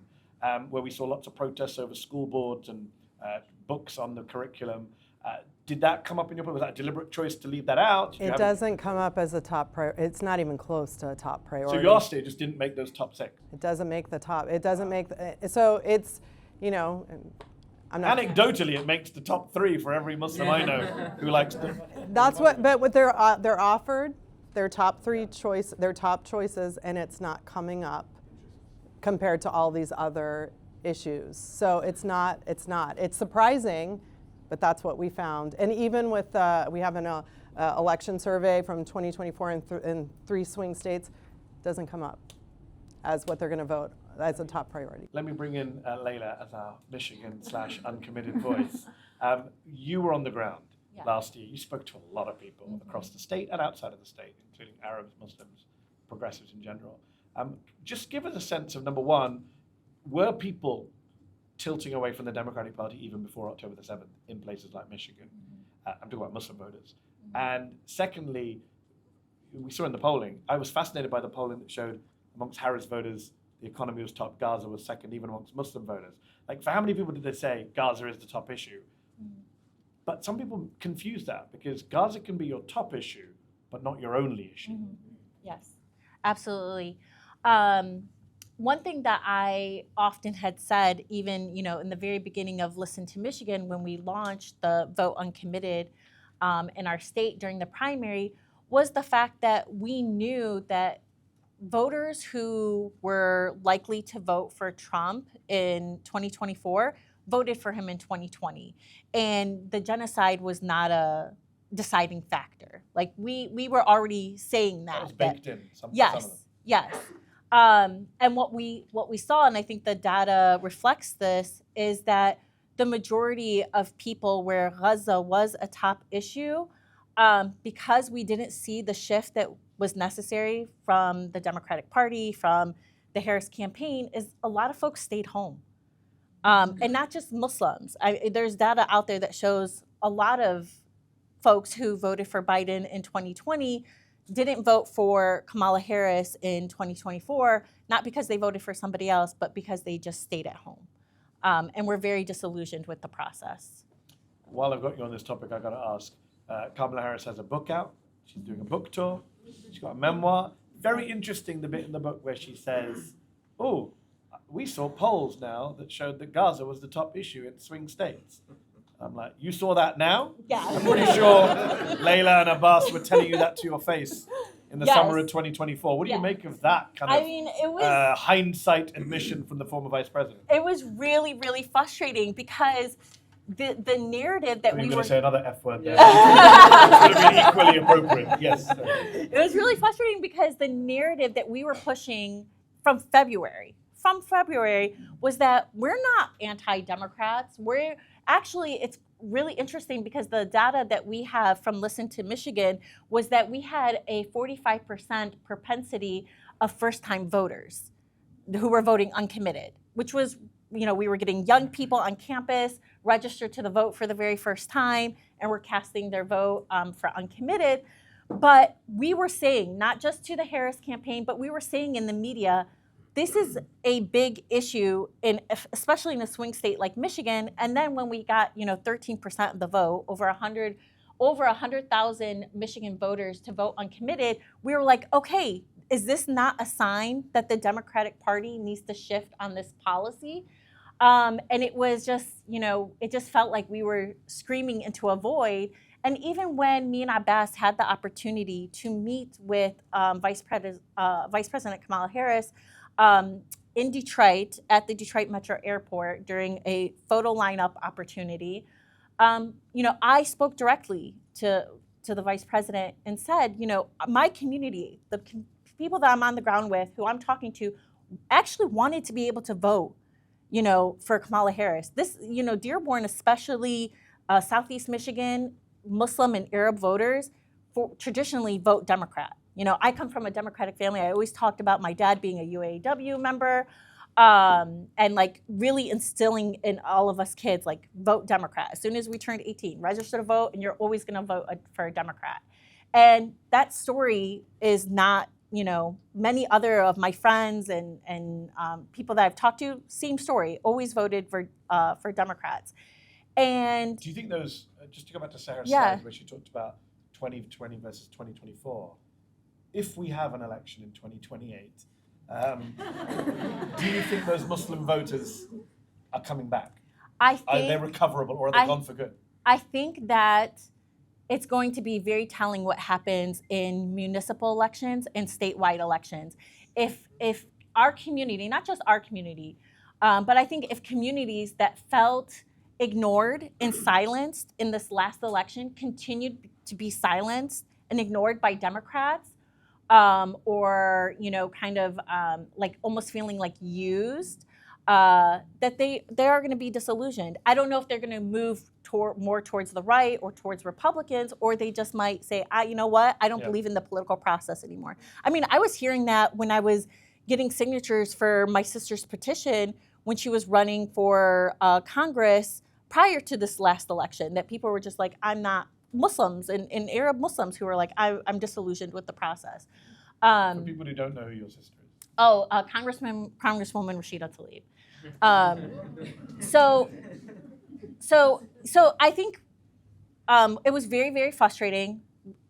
where we saw lots of protests over school boards and books on the curriculum. Did that come up in your book? Was that a deliberate choice to leave that out? It doesn't come up as a top priority. It's not even close to a top priority. So your state just didn't make those top 6? It doesn't make the top. It doesn't make so it's, you know, I'm not. Anecdotally, it makes the top 3 for every Muslim I know who likes them. That's what they're offered, their top choices, and it's not coming up compared to all these other issues. So it's not. It's surprising, but that's what we found. And even with we have an election survey from 2024 in 3 swing states, doesn't come up as what they're going to vote as a top priority. Let me bring in Layla as our Michigan/uncommitted voice. You were on the ground last year. You spoke to a lot of people across the state and outside of the state, including Arabs, Muslims, progressives in general. Just give us a sense of, number one, were people tilting away from the Democratic Party even before October the 7th in places like Michigan? I'm talking about Muslim voters. And secondly, we saw in the polling, I was fascinated by the polling that showed amongst Harris voters, the economy was top, Gaza was second, even amongst Muslim voters. Like, for how many people did they say Gaza is the top issue? But some people confuse that because Gaza can be your top issue, but not your only issue. Yes, absolutely. One thing that I often had said, even in the very beginning of Listen to Michigan, when we launched the Vote Uncommitted in our state during the primary, was the fact that we knew that voters who were likely to vote for Trump in 2024 voted for him in 2020. And the genocide was not a deciding factor. Like, we were already saying that. That was baked in. Some of them. Yes. And what we saw, and I think the data reflects this, is that the majority of people where Gaza was a top issue, because we didn't see the shift that was necessary from the Democratic Party, from the Harris campaign, is a lot of folks stayed home. And not just Muslims. There's data out there that shows a lot of folks who voted for Biden in 2020 didn't vote for Kamala Harris in 2024, not because they voted for somebody else, but because they just stayed at home. And we're very disillusioned with the process. While I've got you on this topic, I've got to ask, Kamala Harris has a book out. She's doing a book tour. She's got a memoir. Very interesting, the bit in the book where she says, oh, we saw polls now that showed that Gaza was the top issue in swing states. I'm like, you saw that now? Yeah. I'm pretty sure Layla and Abbas were telling you that to your face in the summer of 2024. What do you make of that kind of it was, hindsight admission from the former vice president? It was really, really frustrating because the narrative that we were... going to say another F word there. It's going to be equally appropriate. Yes. It was really frustrating because the narrative that we were pushing from February was that we're not anti-Democrats. We're actually, it's really interesting because the data that we have from Listen to Michigan was that we had a 45% propensity of first-time voters who were voting uncommitted, which was, we were getting young people on campus registered to the vote for the very first time, and were casting their vote for uncommitted. But we were saying, not just to the Harris campaign, but we were saying in the media, this is a big issue, especially in a swing state like Michigan. And then when we got 13% of the vote, over 100,000 Michigan voters to vote uncommitted, we were like, okay, is this not a sign that the Democratic Party needs to shift on this policy? And it was just, it just felt like we were screaming into a void. And even when me and Abbas had the opportunity to meet with Vice President Kamala Harris in Detroit at the Detroit Metro Airport during a photo lineup opportunity. I spoke directly to the vice president and said, my community, the people that I'm on the ground with, who I'm talking to, actually wanted to be able to vote, for Kamala Harris. This, Dearborn, especially Southeast Michigan, Muslim and Arab voters traditionally vote Democrat. I come from a Democratic family. I always talked about my dad being a UAW member, and like really instilling in all of us kids, like vote Democrat. As soon as we turned 18, register to vote, and you're always going to vote for a Democrat. And that story is not, many other of my friends and people that I've talked to, same story, always voted for Democrats. And do you think those, just to go back to Saher's yeah. slide where she talked about 2020 versus 2024, if we have an election in 2028, do you think those Muslim voters are coming back? Are they recoverable, or are they gone for good? I think that it's going to be very telling what happens in municipal elections and statewide elections. If our community, not just our community, but I think if communities that felt ignored and silenced in this last election continued to be silenced and ignored by Democrats, or like almost feeling like used, that they are going to be disillusioned. I don't know if they're going to move more towards the right or towards Republicans, or they just might say, you know what, I don't believe in the political process anymore. I mean, I was hearing that when I was getting signatures for my sister's petition when she was running for Congress prior to this last election, that people were just like, I'm not Muslims and Arab Muslims who were like, I'm disillusioned with the process. For people who don't know who your sister is. Congresswoman Rashida Tlaib. So I think it was very, very frustrating.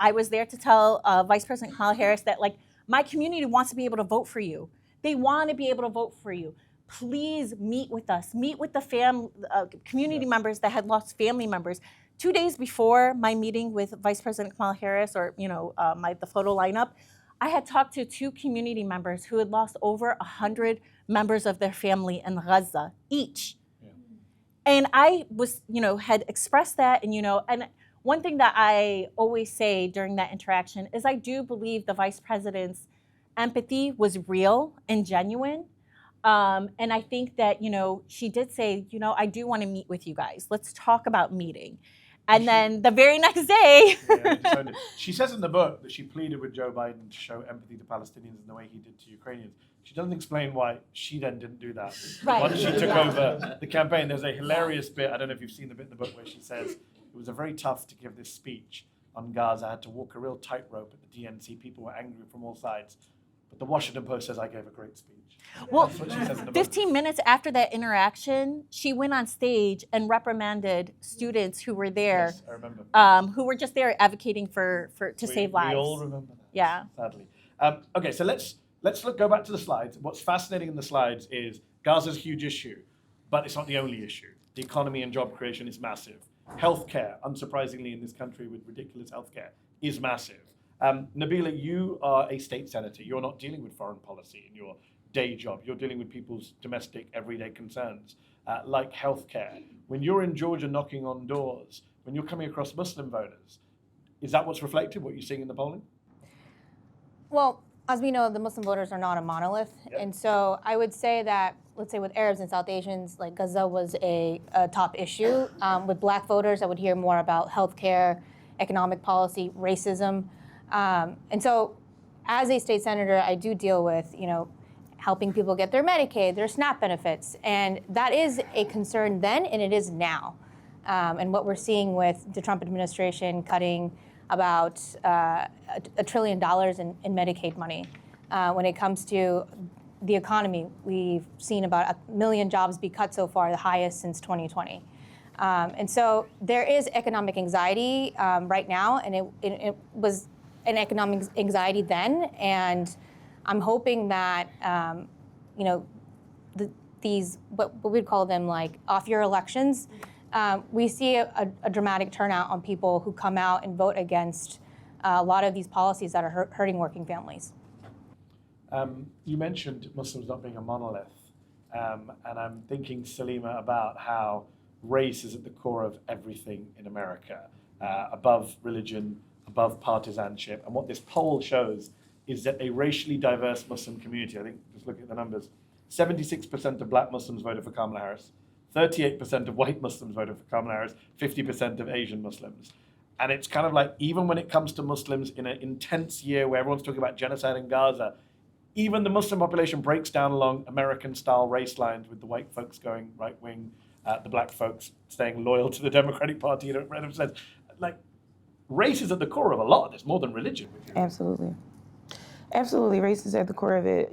I was there to tell Vice President Kamala Harris that, like, my community wants to be able to vote for you. They want to be able to vote for you. Please meet with us. Meet with the community members that had lost family members. 2 days before my meeting with Vice President Kamala Harris, or the photo lineup, I had talked to 2 community members who had lost over 100 members of their family in Gaza each. Yeah. And I was, had expressed that, and one thing that I always say during that interaction is I do believe the Vice President's empathy was real and genuine. And I think that, she did say, I do want to meet with you guys. Let's talk about meeting. And then the very next day. She says in the book that she pleaded with Joe Biden to show empathy to Palestinians in the way he did to Ukrainians. She doesn't explain why she then didn't do that. Right. Once she took over the campaign, there's a hilarious bit, I don't know if you've seen the bit in the book, where she says, it was very tough to give this speech on Gaza. I had to walk a real tightrope at the DNC. People were angry from all sides. But the Washington Post says I gave a great speech. Well, that's what she says in the book. 15 minutes after that interaction, she went on stage and reprimanded students who were there, Yes, I remember. who were just there advocating to save lives. We all remember that. Yeah. Sadly. Okay, so let's go back to the slides. What's fascinating in the slides is Gaza's a huge issue, but it's not the only issue. The economy and job creation is massive. Healthcare, unsurprisingly in this country with ridiculous healthcare, is massive. Nabilah, you are a state senator. You're not dealing with foreign policy in your day job. You're dealing with people's domestic, everyday concerns, like healthcare. When you're in Georgia knocking on doors, when you're coming across Muslim voters, is that what's reflected, what you're seeing in the polling? Well, as we know, the Muslim voters are not a monolith. Yep. And so I would say that, let's say with Arabs and South Asians, like Gaza was a top issue. With Black voters, I would hear more about healthcare, economic policy, racism. And so as a state senator, I do deal with, helping people get their Medicaid, their SNAP benefits. And that is a concern then, and it is now. And what we're seeing with the Trump administration cutting about $1 trillion in Medicaid money. When it comes to the economy, we've seen about 1 million jobs be cut so far, the highest since 2020. And so there is economic anxiety right now, and it was an economic anxiety then, and I'm hoping that these what we'd call them like off-year elections, we see a dramatic turnout on people who come out and vote against a lot of these policies that are hurting working families. You mentioned Muslims not being a monolith, and I'm thinking, Salima, about how race is at the core of everything in America, above religion, above partisanship. And what this poll shows is that a racially diverse Muslim community, I think, just look at the numbers, 76% of black Muslims voted for Kamala Harris, 38% of white Muslims voted for Kamala Harris, 50% of Asian Muslims. And it's kind of like, even when it comes to Muslims in an intense year where everyone's talking about genocide in Gaza, even the Muslim population breaks down along American-style race lines, with the white folks going right wing, the black folks staying loyal to the Democratic Party in a random sense. Like, race is at the core of a lot of this, more than religion. Absolutely. Absolutely, race is at the core of it.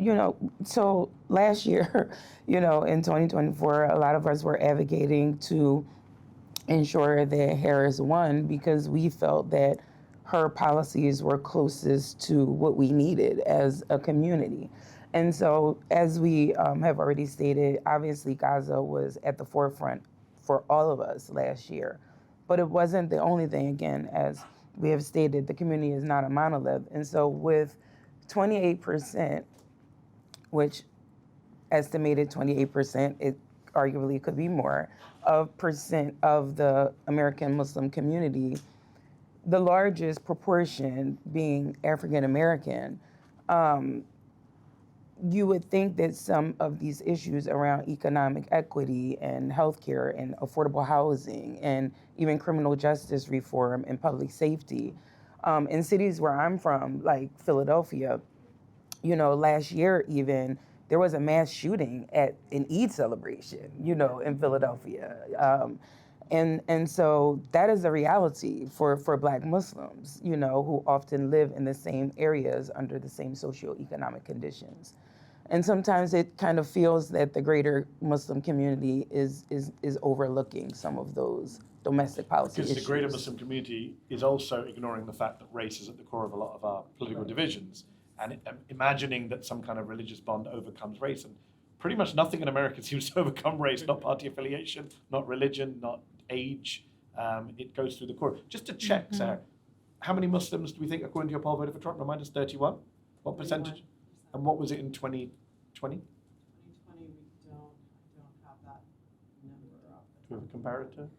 So last year, in 2024, a lot of us were advocating to ensure that Harris won because we felt that her policies were closest to what we needed as a community. And so, as we have already stated, obviously Gaza was at the forefront for all of us last year. But it wasn't the only thing. Again, as we have stated, the community is not a monolith. And so with 28%, which estimated 28%, it arguably could be more, of percent of the American Muslim community, the largest proportion being African American, you would think that some of these issues around economic equity and healthcare and affordable housing and even criminal justice reform and public safety, in cities where I'm from, like Philadelphia, last year even, there was a mass shooting at an Eid celebration, in Philadelphia. And so that is a reality for Black Muslims, who often live in the same areas under the same socioeconomic conditions. And sometimes it kind of feels that the greater Muslim community is overlooking some of those domestic policy issues. Because the greater Muslim community is also ignoring the fact that race is at the core of a lot of our political divisions, and imagining that some kind of religious bond overcomes race. And pretty much nothing in America seems to overcome race, not party affiliation, not religion, not age. It goes through the core. Just to check, Sarah, how many Muslims do we think, according to your poll, voted for Trump? Remind us, 31? What percentage? And what was it in 2020? 2020, we don't have that number up. Do we have a comparator?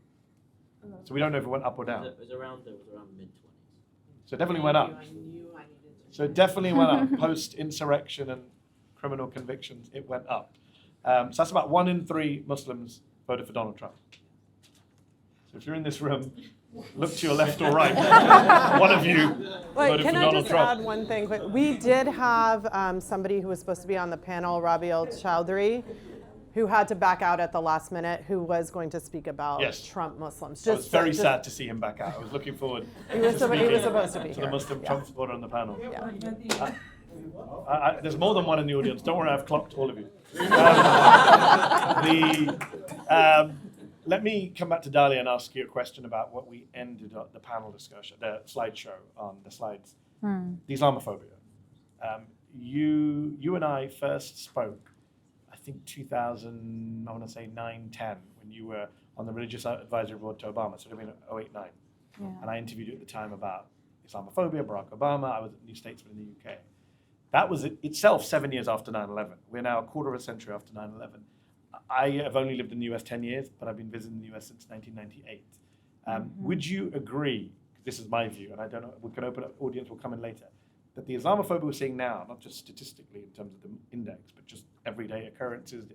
So we don't know if it went up or down. It was around mid-20s. So it definitely went up. I knew I needed to. So it definitely went up. Post-insurrection and criminal convictions, it went up. So that's about 1 in 3 Muslims voted for Donald Trump. So if you're in this room, look to your left or right. One of you voted for Donald Trump. Can I just add one thing? But we did have somebody who was supposed to be on the panel, Rabiel Chowdhury, who had to back out at the last minute, who was going to speak about Trump Muslims. So it's very sad to see him back out. I was looking forward he was supposed to be to here. the Muslim Trump supporter on the panel. Yeah. There's more than one in the audience. Don't worry, I've clocked all of you. Let me come back to Dalia and ask you a question about what we ended up the panel discussion, the slideshow on the slides, the Islamophobia. You and I first spoke, I think 2000, I want to say 9, 10, when you were on the religious advisory board to Obama, so it would have been 08, 9. Yeah. And I interviewed you at the time about Islamophobia, Barack Obama. I was a New Statesman in the UK. That was itself 7 years after 9/11. We're now a quarter of a century after 9/11. I have only lived in the US 10 years, but I've been visiting the US since 1998. Would you agree, this is my view, and I don't know, we can open up, audience will come in later, that the Islamophobia we're seeing now, not just statistically in terms of the index, but just everyday occurrences,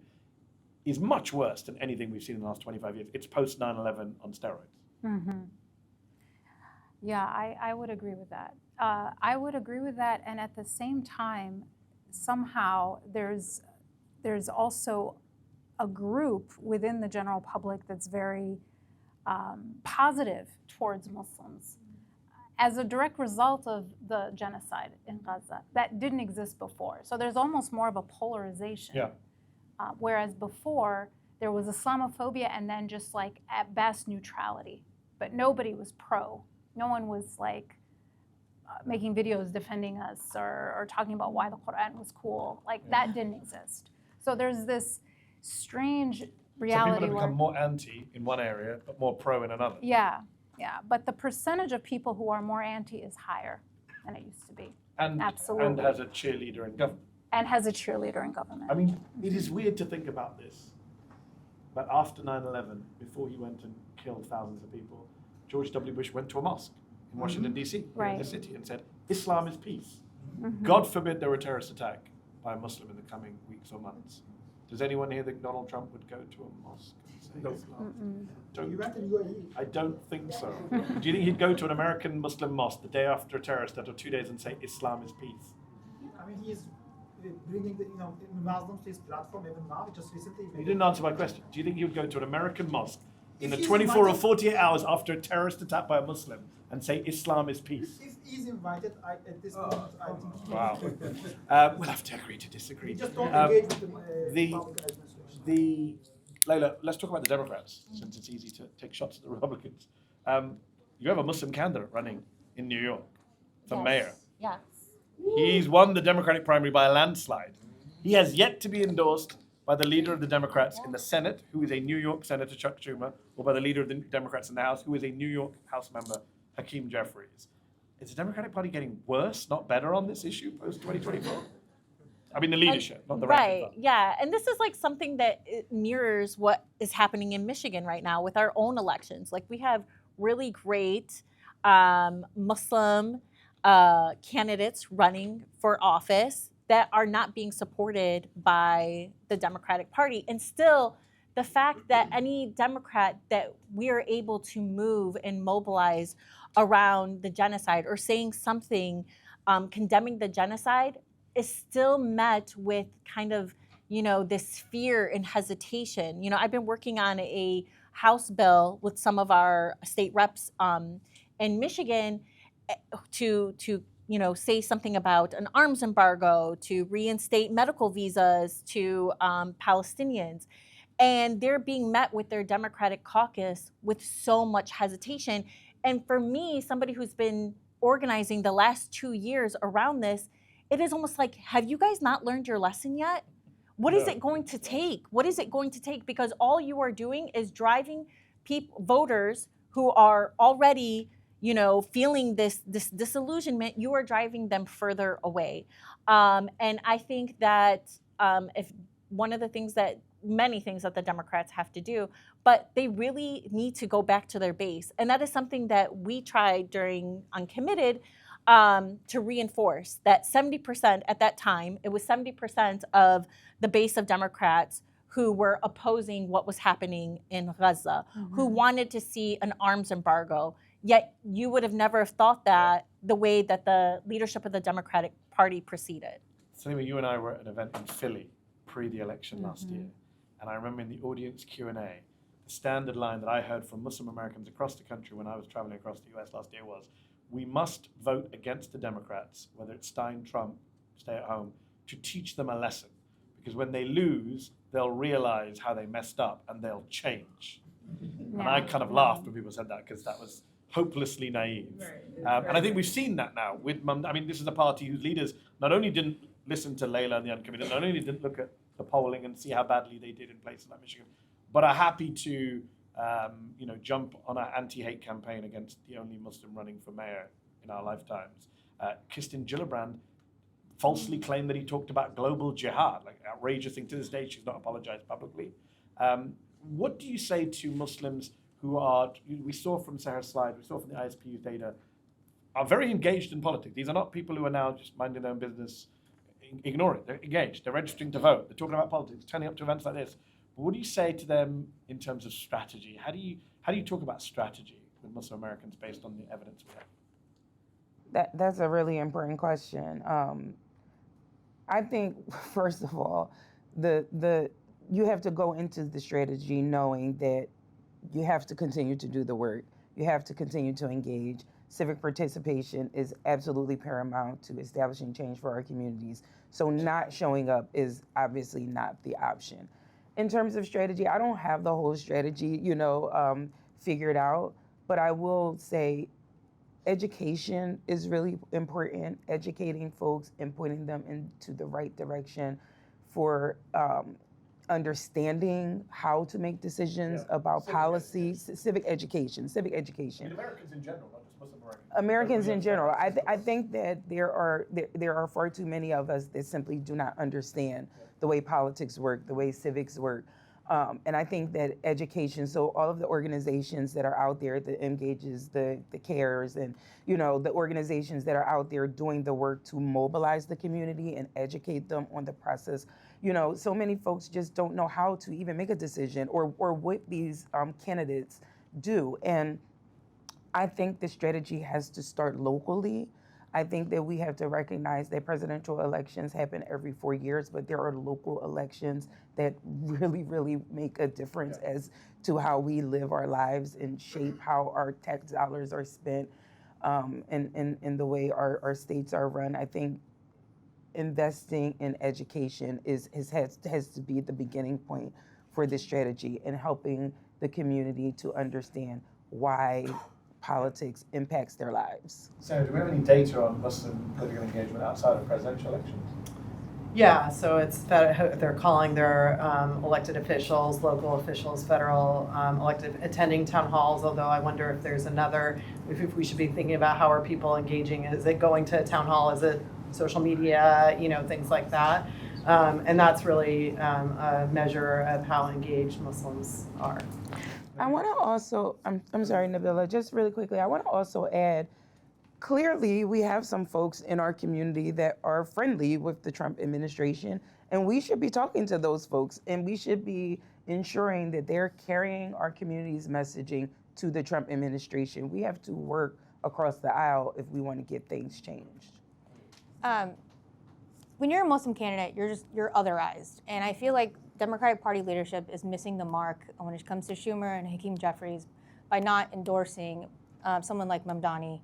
is much worse than anything we've seen in the last 25 years. It's post 9/11 on steroids. Yeah, I would agree with that. I would agree with that, and at the same time, somehow there's also a group within the general public that's very positive towards Muslims as a direct result of the genocide in Gaza that didn't exist before. So there's almost more of a polarization. Yeah. Whereas before, there was Islamophobia and then just like at best neutrality, but nobody was pro. No one was like making videos defending us or talking about why the Quran was cool. Like that didn't exist. So there's this strange reality. So people have become more anti in one area, but more pro in another. Yeah. But the percentage of people who are more anti is higher than it used to be. And absolutely. And has a cheerleader in government. and has a cheerleader in government. I mean, it is weird to think about this. But after 9/11, before he went and killed thousands of people, George W. Bush went to a mosque in Washington, D.C., in the city, and said, Islam is peace. God forbid there were a terrorist attack by a Muslim in the coming weeks or months. Does anyone here think Donald Trump would go to a mosque and say Islam? I don't think so. Do you think he'd go to an American Muslim mosque the day after a terrorist attack or 2 days and say Islam is peace? I mean, he's bringing the Muslims to his platform even now. Just recently. You didn't answer my question. Do you think he would go to an American mosque in the If he's 24 or invited- 48 hours after a terrorist attack by a Muslim and say Islam is peace? If he's invited, at this moment, I think. Wow. We'll have to agree to disagree. We just don't engage with the- public administration. Layla, let's talk about the Democrats, since it's easy to take shots at the Republicans. You have a Muslim candidate running in New York for mayor. Yes. He's won the Democratic primary by a landslide. He has yet to be endorsed by the leader of the Democrats in the Senate, who is a New York Senator Chuck Schumer, or by the leader of the Democrats in the House, who is a New York House member Hakeem Jeffries. Is the Democratic Party getting worse, not better, on this issue post-2024? I mean, the leadership, not the ranking. Right, yeah. And this is like something that mirrors what is happening in Michigan right now with our own elections. Like, we have really great Muslim candidates running for office that are not being supported by the Democratic Party. And still, the fact that any Democrat that we are able to move and mobilize around the genocide or saying something condemning the genocide is still met with kind of, this fear and hesitation. I've been working on a House bill with some of our state reps in Michigan to say something about an arms embargo, to reinstate medical visas to Palestinians. And they're being met with their Democratic caucus with so much hesitation. And for me, somebody who's been organizing the last 2 years around this, it is almost like, have you guys not learned your lesson yet? What is it going to take? What is it going to take? Because all you are doing is driving voters who are already, feeling this disillusionment, you are driving them further away. And I think that if one of the things that many things that the Democrats have to do, but they really need to go back to their base. And that is something that we tried during Uncommitted to reinforce, that 70% at that time, it was 70% of the base of Democrats who were opposing what was happening in Gaza, who wanted to see an arms embargo. Yet you would have never thought that the way that the leadership of the Democratic Party proceeded. Salima, you and I were at an event in Philly pre the election last year. And I remember in the audience Q&A, the standard line that I heard from Muslim Americans across the country when I was traveling across the US last year was, we must vote against the Democrats, whether it's Stein, Trump, stay at home, to teach them a lesson. Because when they lose, they'll realize how they messed up and they'll change. And I kind of laughed when people said that, because that was hopelessly naive. And I think we've seen that now with this is a party whose leaders not only didn't listen to Layla and the Uncommitted, not only didn't look at the polling and see how badly they did in places like Michigan, but are happy to jump on an anti-hate campaign against the only Muslim running for mayor in our lifetimes. Kirsten Gillibrand falsely claimed that he talked about global jihad, like an outrageous thing. To this day, she's not apologized publicly. What do you say to Muslims who are, we saw from Saher's slide, we saw from the ISPU data, are very engaged in politics? These are not people who are now just minding their own business, ignore it. They're engaged, they're registering to vote, they're talking about politics, turning up to events like this. But what do you say to them in terms of strategy? How do you talk about strategy with Muslim Americans based on the evidence we have? That's a really important question. I think, first of all, you have to go into the strategy knowing that you have to continue to do the work. You have to continue to engage. Civic participation is absolutely paramount to establishing change for our communities. So not showing up is obviously not the option. In terms of strategy, I don't have the whole strategy, figured out, but I will say education is really important, educating folks and pointing them into the right direction for understanding how to make decisions about policies, civic education. I mean, Americans in general, not just Muslim Americans? Americans in general. I think that there are far too many of us that simply do not understand the way politics work, the way civics work. And I think that education, so all of the organizations that are out there, the Engages, the CARES, and the organizations that are out there doing the work to mobilize the community and educate them on the process. So many folks just don't know how to even make a decision or what these candidates do. And I think the strategy has to start locally. I think that we have to recognize that presidential elections happen every 4 years, but there are local elections that really, really make a difference as to how we live our lives and shape how our tax dollars are spent, and the way our states are run. I think investing in education has to be the beginning point for this strategy and helping the community to understand why politics impacts their lives. So, do we have any data on Muslim political engagement outside of presidential elections? Yeah, so it's that they're calling their elected officials, local officials, federal elected, attending town halls, although I wonder if there's another, if we should be thinking about how are people engaging. Is it going to a town hall? Is it social media, things like that? And that's really a measure of how engaged Muslims are. I want to also, I'm sorry, Nabilah, just really quickly, I want to also add, clearly we have some folks in our community that are friendly with the Trump administration, and we should be talking to those folks, and we should be ensuring that they're carrying our community's messaging to the Trump administration. We have to work across the aisle if we want to get things changed. When you're a Muslim candidate, you're otherized, and I feel like Democratic Party leadership is missing the mark when it comes to Schumer and Hakeem Jeffries by not endorsing someone like Mamdani.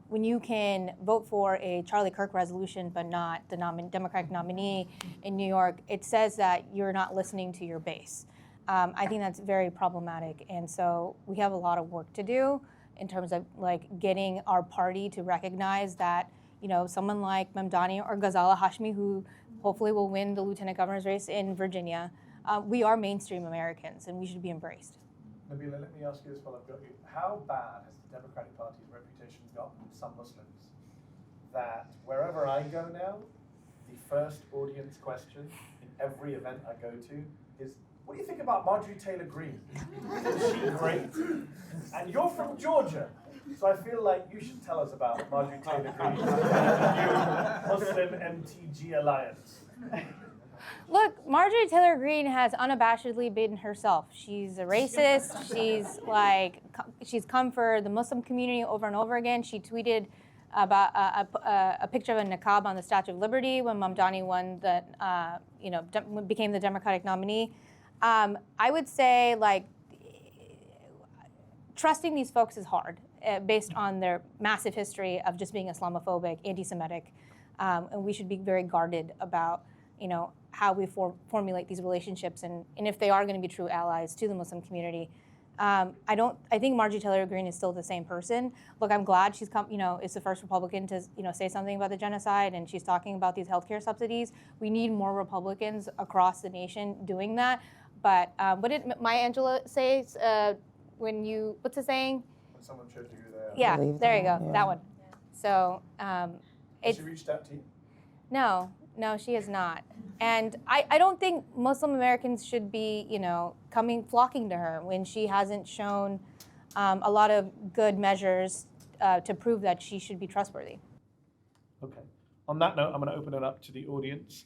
When you can vote for a Charlie Kirk resolution but not the Democratic nominee in New York, it says that you're not listening to your base. I think that's very problematic, and so we have a lot of work to do in terms of getting our party to recognize that someone like Mamdani or Ghazala Hashmi, who hopefully will win the lieutenant governor's race in Virginia, we are mainstream Americans and we should be embraced. Nabilah, let me ask you this while I've got you. How bad has the Democratic Party's reputation gotten with some Muslims that wherever I go now, the first audience question in every event I go to is, what do you think about Marjorie Taylor Greene? Is she great? And you're from Georgia. So I feel like you should tell us about Marjorie Taylor Greene and the new Muslim MTG alliance. Look, Marjorie Taylor Greene has unabashedly been herself. She's a racist. She's come for the Muslim community over and over again. She tweeted about a picture of a niqab on the Statue of Liberty when Mamdani won became the Democratic nominee. I would say trusting these folks is hard based on their massive history of just being Islamophobic, anti-Semitic, and we should be very guarded about how we formulate these relationships and if they are going to be true allies to the Muslim community. I think Marjorie Taylor Greene is still the same person. Look, I'm glad she's come, is the first Republican to, say something about the genocide, and she's talking about these healthcare subsidies. We need more Republicans across the nation doing that. But what did Maya Angelou say what's the saying? When someone showed you who they are. Yeah, there you go, that one. So Has she reached out to you? No, she has not. And I don't think Muslim Americans should be, flocking to her when she hasn't shown a lot of good measures to prove that she should be trustworthy. Okay. On that note, I'm going to open it up to the audience.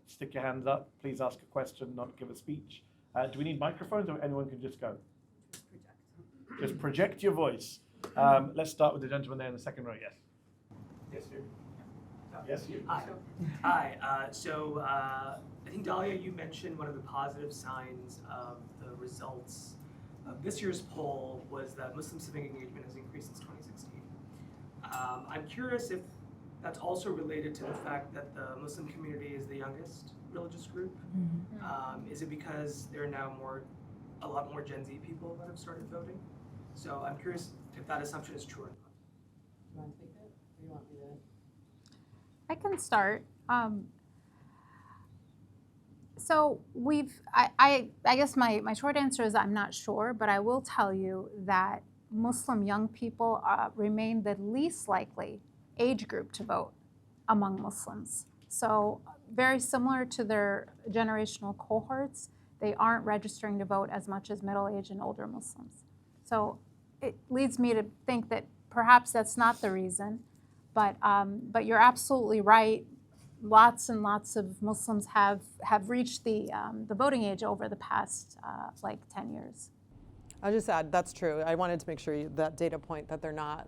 Stick your hands up. Please ask a question, not give a speech. Do we need microphones, or anyone can just go? Just project your voice. Let's start with the gentleman there in the second row. Yes. Yes, you. Yes, you. Hi. I think, Dalia, you mentioned one of the positive signs of the results of this year's poll was that Muslim civic engagement has increased since 2016. I'm curious if that's also related to the fact that the Muslim community is the youngest religious group. Mm-hmm. Is it because there are now a lot more Gen Z people that have started voting? So I'm curious if that assumption is true or not. Do you want to take it, or you want me to? I can start. So I guess my short answer is I'm not sure, but I will tell you that Muslim young people remain the least likely age group to vote among Muslims. So very similar to their generational cohorts, they aren't registering to vote as much as middle-aged and older Muslims. So it leads me to think that perhaps that's not the reason, but you're absolutely right. Lots and lots of Muslims have reached the voting age over the past like 10 years. I'll just add, that's true. I wanted to make sure that data point that they're not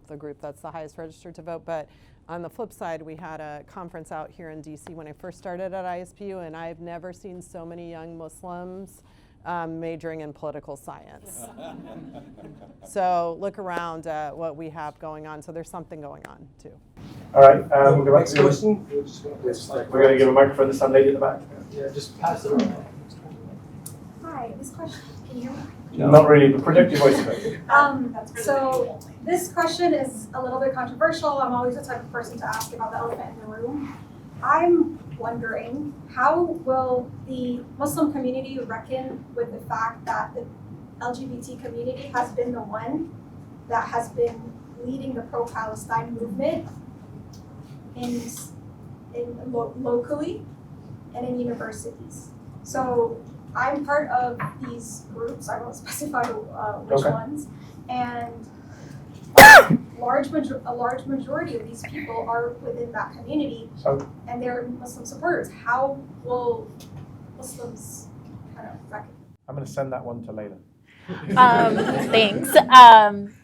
the group that's the highest registered to vote. But on the flip side, we had a conference out here in DC when I first started at ISPU, and I've never seen so many young Muslims majoring in political science. So look around at what we have going on. So there's something going on too. All right, we'll go back Next to question. We're going to give a microphone to some lady at the back. Yeah, just pass it around. Hi, this question, can you hear me? Not really, but project your voice a bit. So this question is a little bit controversial. I'm always the type of person to ask about the elephant in the room. I'm wondering, how will the Muslim community reckon with the fact that the LGBT community has been the one that has been leading the pro-Palestine movement locally and in universities? So I'm part of these groups, I won't specify which ones, and a large majority of these people are within that community, and they're Muslim supporters. How will Muslims kind of reckon? I'm going to send that one to Layla. Thanks.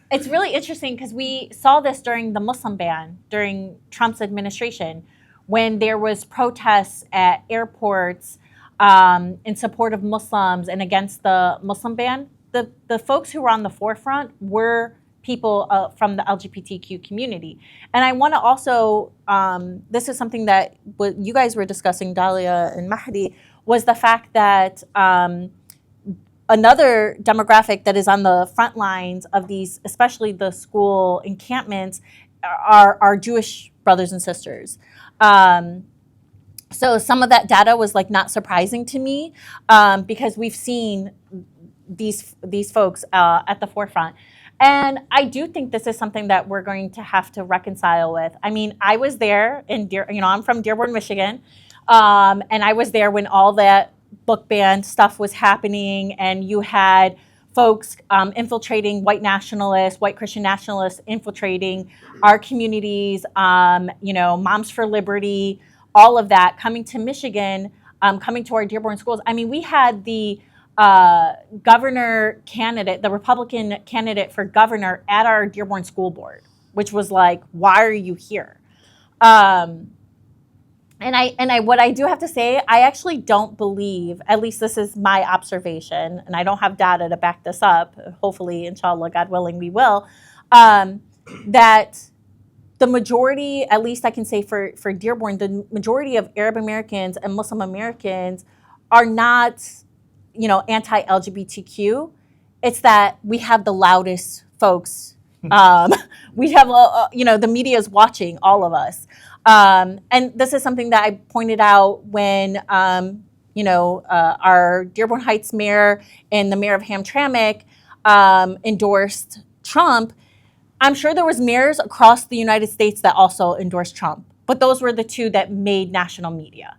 It's really interesting because we saw this during the Muslim ban during Trump's administration, when there was protests at airports in support of Muslims and against the Muslim ban. The folks who were on the forefront were people from the LGBTQ community. And I want to also, this is something that what you guys were discussing, Dalia and Mehdi, was the fact that another demographic that is on the front lines of these, especially the school encampments, are Jewish brothers and sisters. So some of that data was like not surprising to me because we've seen these folks at the forefront. And I do think this is something that we're going to have to reconcile with. I mean, I was there in I'm from Dearborn, Michigan, and I was there when all that book ban stuff was happening, and you had folks infiltrating white nationalists, white Christian nationalists infiltrating our communities, Moms for Liberty, all of that coming to Michigan, coming to our Dearborn schools. I mean, we had the governor candidate, the Republican candidate for governor at our Dearborn school board, which was like, why are you here? And what I do have to say, I actually don't believe, at least this is my observation, and I don't have data to back this up, hopefully, inshallah, God willing, we will, that the majority, at least I can say for Dearborn, the majority of Arab Americans and Muslim Americans are not, anti-LGBTQ. It's that we have the loudest folks. We have, the media is watching all of us. And this is something that I pointed out when, our Dearborn Heights mayor and the mayor of Hamtramck endorsed Trump. I'm sure there was mayors across the United States that also endorsed Trump, but those were the two that made national media.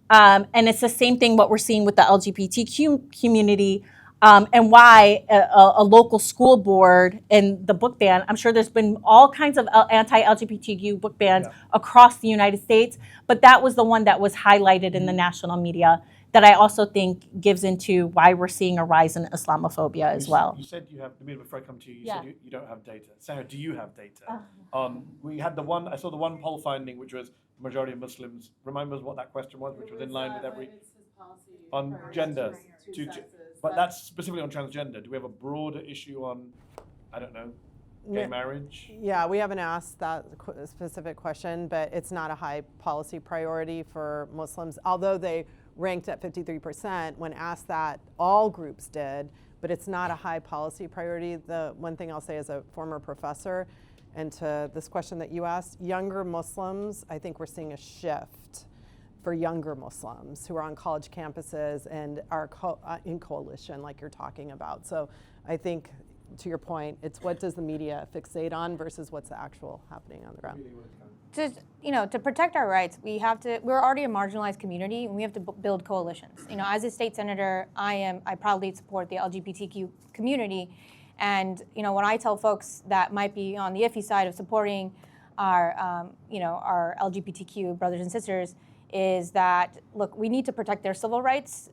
And it's the same thing what we're seeing with the LGBTQ community, and why a local school board and the book ban. I'm sure there's been all kinds of anti-LGBTQ book bans across the United States, but that was the one that was highlighted in the national media that I also think gives into why we're seeing a rise in Islamophobia as well. You said you have, before I come to you, Yeah. said you don't have data. Sarah, do you have data? We had I saw the one poll finding, which was majority of Muslims. Remind us what that question was, which was in line with every, on gender. But that's specifically on transgender. Do we have a broader issue on, I don't know, gay marriage? Yeah, we haven't asked that specific question, but it's not a high policy priority for Muslims, although they ranked at 53%. When asked that, all groups did, but it's not a high policy priority. The one thing I'll say as a former professor, and to this question that you asked, younger Muslims, I think we're seeing a shift for younger Muslims who are on college campuses and are in coalition like you're talking about. So I think to your point, it's what does the media fixate on versus what's the actual happening on the ground. To protect our rights, we're already a marginalized community, and we have to build coalitions. As a state senator, I proudly support the LGBTQ community, and when I tell folks that might be on the iffy side of supporting our LGBTQ brothers and sisters, is that look, we need to protect their civil rights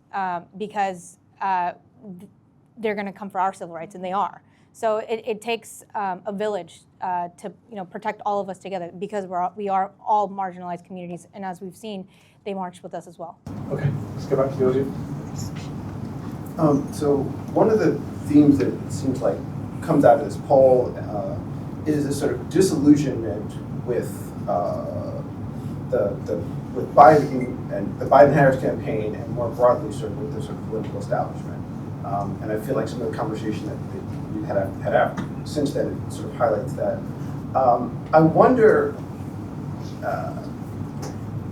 because they're going to come for our civil rights, and they are. So it takes a village to protect all of us together, because we are all marginalized communities, and as we've seen, they march with us as well. Okay, let's go back to the audience. So one of the themes that it seems like comes out of this poll is a sort of disillusionment with with Biden and the Biden-Harris campaign, and more broadly, sort of with the sort of political establishment. And I feel like some of the conversation that we had after, since then, it sort of highlights that. I wonder,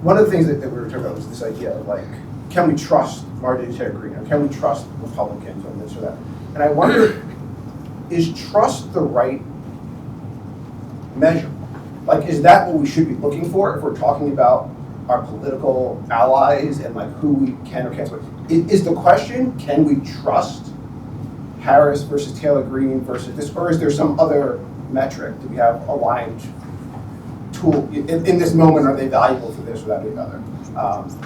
one of the things that we were talking about was this idea of like, can we trust Marjorie Taylor Greene, or can we trust Republicans on this or that? And I wonder, is trust the right measure? Like, is that what we should be looking for if we're talking about our political allies and like who we can or can't support? Is the question, can we trust Harris versus Taylor Greene versus this, or is there some other metric? Do we have aligned tool in this moment? Are they valuable for this or that or the other?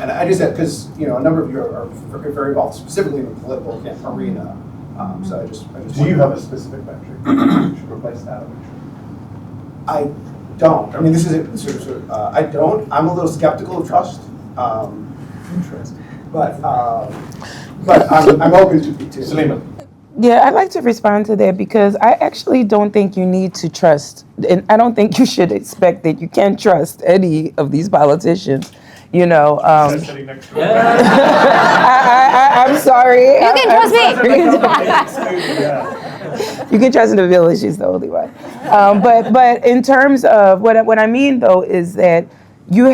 And I just said, because a number of you are very involved specifically in the political arena. So I just do you have a specific metric that should replace that? I don't. I mean, this is I don't. I'm a little skeptical of trust. Interesting. But I'm open to Salima. Yeah, I'd like to respond to that, because I actually don't think you need to trust, and I don't think you should expect that you can trust any of these politicians. Sitting next to her. I'm sorry. You can trust me. You can trust Nabilah, she's the only one. But in terms of what I mean though is that you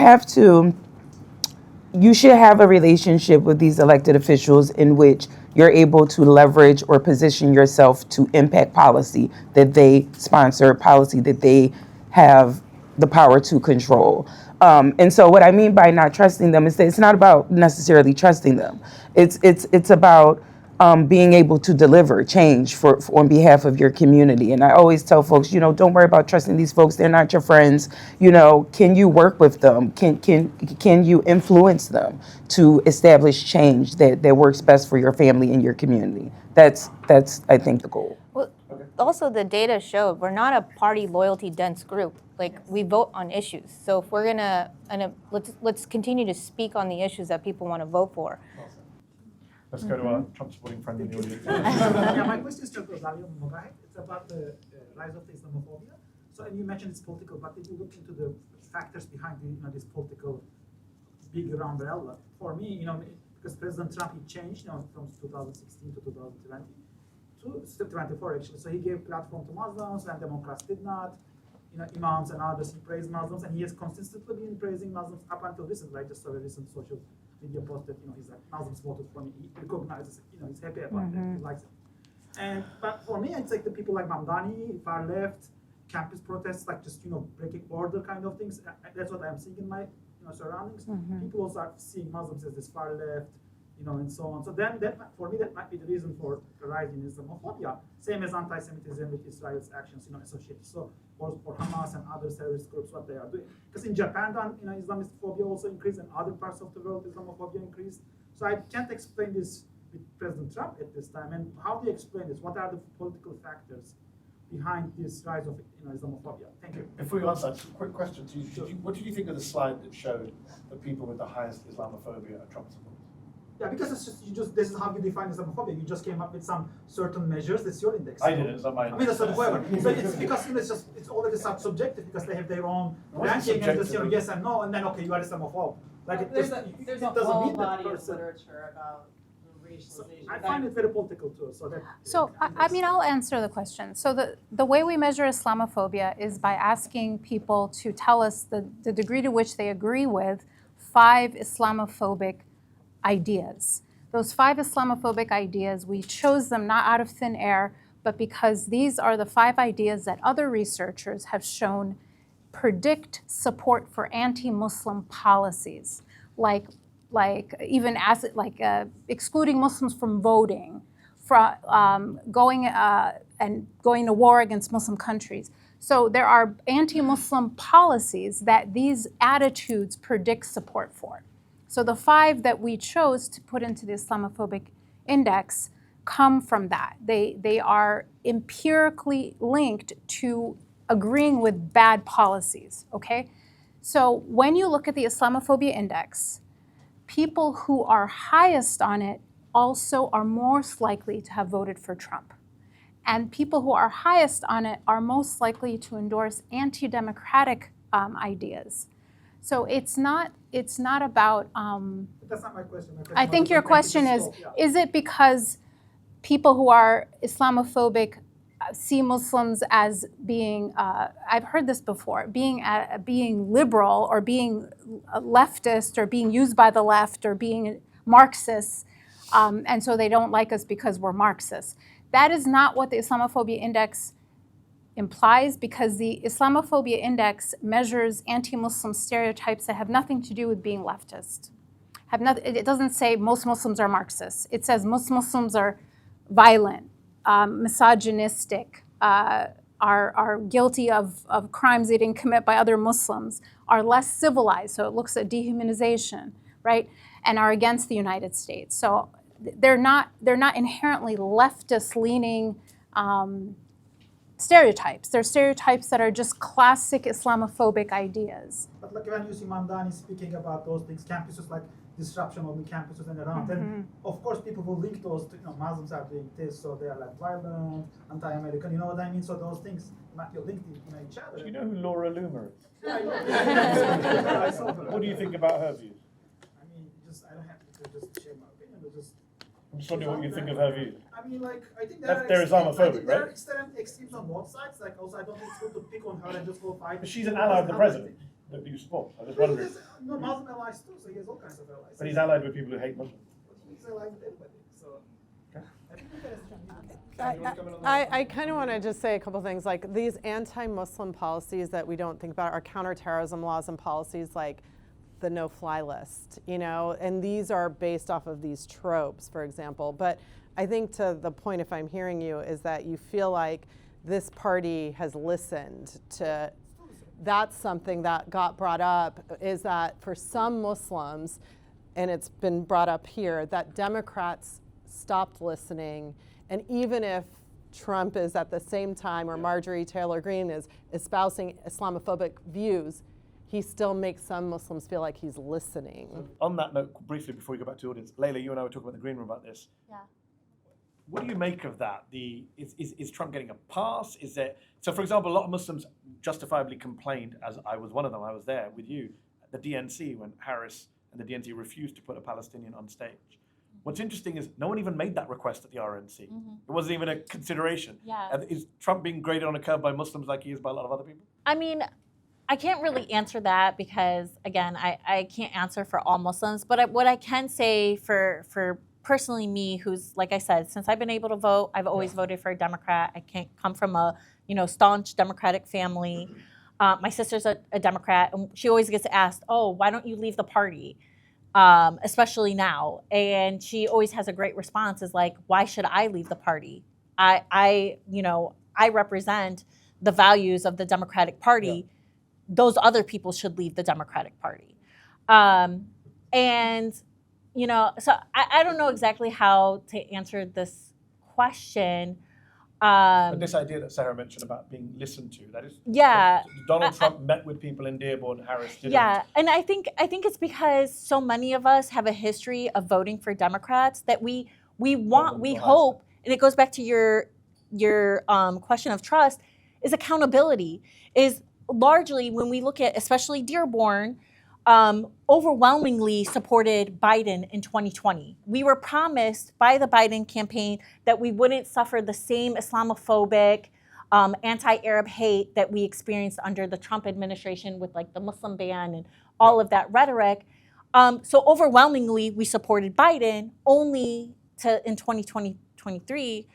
should have a relationship with these elected officials in which you're able to leverage or position yourself to impact policy that they sponsor, policy that they have the power to control. And so what I mean by not trusting them is that it's not about necessarily trusting them. It's about being able to deliver change for on behalf of your community. And I always tell folks, don't worry about trusting these folks. They're not your friends. Can you work with them? Can you influence them to establish change that works best for your family and your community? That's I think the goal. Well, also the data showed we're not a party loyalty dense group. Like, we vote on issues. So if we're let's continue to speak on the issues that people want to vote for. Let's go to our Trump supporting friend in the audience. My question is to Dalia Mogahed. It's about the rise of the Islamophobia. So, and you mentioned it's political, but if you look into the factors behind this political bigger umbrella, for me, because President Trump, he changed from 2016 to 2020 to 2024 actually. So he gave platform to Muslims, and Democrats did not. Imams and others, he praised Muslims, and he has consistently been praising Muslims up until recently. I just saw a recent social media post that he's like, Muslims voted for me. He recognizes it. He's happy about that. He likes it. But for me, it's like the people like Mamdani, far left, campus protests, like just breaking order kind of things. That's what I'm seeing in my surroundings. People also are seeing Muslims as this far left, and so on. So then, for me, that might be the reason for the rise in Islamophobia. Same as anti-Semitism with Israel's actions, associated. So for Hamas and other terrorist groups, what they are doing. Because in Japan, Islamophobia also increased, and other parts of the world, Islamophobia increased. So I can't explain this with President Trump at this time. And how do you explain this? What are the political factors behind this rise of Islamophobia? Thank you. If we answer that, quick question to you. What did you think of the slide that showed the people with the highest Islamophobia are Trump supporters? Yeah, because it's just this is how you define Islamophobia. You just came up with some certain measures. That's your index. I did it. It's not mine. I mean, that's whatever. So it's because it's already subjective because they have their own ranking and just yes and no, and then okay, you are Islamophobe. Like there's a whole body of literature about racialization. I find it very political too. I'll answer the question. So the way we measure Islamophobia is by asking people to tell us the degree to which they agree with 5 Islamophobic ideas. Those 5 Islamophobic ideas, we chose them not out of thin air, but because these are the 5 ideas that other researchers have shown predict support for anti-Muslim policies, like even as excluding Muslims from voting, from going to war against Muslim countries. So there are anti-Muslim policies that these attitudes predict support for. So the 5 that we chose to put into the Islamophobic index come from that. They are empirically linked to agreeing with bad policies, okay? So when you look at the Islamophobia index, people who are highest on it also are most likely to have voted for Trump. And people who are highest on it are most likely to endorse anti-democratic ideas. So it's not about. That's not my question. I think your question is it because people who are Islamophobic see Muslims as being, I've heard this before, being liberal or being leftist or being used by the left or being Marxists, and so they don't like us because we're Marxists. That is not what the Islamophobia index implies, because the Islamophobia index measures anti-Muslim stereotypes that have nothing to do with being leftist. It doesn't say most Muslims are Marxists. It says most Muslims are violent, misogynistic, are guilty of crimes they didn't commit by other Muslims, are less civilized, so it looks at dehumanization, right? And are against the United States. So they're not inherently leftist-leaning stereotypes. They're stereotypes that are just classic Islamophobic ideas. But like when you see Mamdani speaking about those things, campuses like disruption of the campuses and around, then of course people will link those to, Muslims are doing this, so they are like violent, anti-American, you know what I mean? So those things might be linked in each other. Do you know who Laura Loomer is? Yeah, I know. What do you think about her views? I mean, I don't have to just share my opinion, but just. I'm just wondering what you think of her views. I mean, like, I think they're Islamophobic, there right? are extremes on both sides. Like, also, I don't think it's good to pick on her and just go fight. But she's an ally of the president. That you support. I was just wondering. No, Muslim allies too, so he has all kinds of allies. But he's allied with people who hate Muslims. He's allied with everybody, so. I kind of want to just say a couple things. Like, these anti-Muslim policies that we don't think about are counterterrorism laws and policies like the no-fly list, and these are based off of these tropes, for example. But I think to the point, if I'm hearing you, is that you feel like this party has listened to. That's something that got brought up, is that for some Muslims, and it's been brought up here, that Democrats stopped listening. And even if Trump is at the same time, or Marjorie Taylor Greene is espousing Islamophobic views, he still makes some Muslims feel like he's listening. So on that note, briefly before we go back to the audience, Layla, you and I were talking about the green room about this. Yeah. What do you make of that? Is Trump getting a pass? So for example, a lot of Muslims justifiably complained, as I was one of them, I was there with you, at the DNC when Harris and the DNC refused to put a Palestinian on stage. What's interesting is no one even made that request at the RNC. It wasn't even a consideration. Yeah. Is Trump being graded on a curve by Muslims like he is by a lot of other people? I mean, I can't really answer that because, again, I can't answer for all Muslims. But what I can say for personally me, who's, like I said, since I've been able to vote, I've always voted for a Democrat. I can't come from a staunch Democratic family. My sister's a Democrat, and she always gets asked, "Oh, why don't you leave the party?" Especially now, and she always has a great response. Is like, "Why should I leave the party? I represent the values of the Democratic Party. Yeah. Those other people should leave the Democratic Party." So I don't know exactly how to answer this question. But this idea that Sarah mentioned about being listened to, that is, Donald Trump met with people in Dearborn, Harris didn't. Yeah, and I think it's because so many of us have a history of voting for Democrats that we hope, and it goes back to your question of trust, is accountability. Is largely when we look at, especially Dearborn, overwhelmingly supported Biden in 2020. We were promised by the Biden campaign that we wouldn't suffer the same Islamophobic, anti-Arab hate that we experienced under the Trump administration with like the Muslim ban and all of that rhetoric. So overwhelmingly, we supported Biden, only to in 2023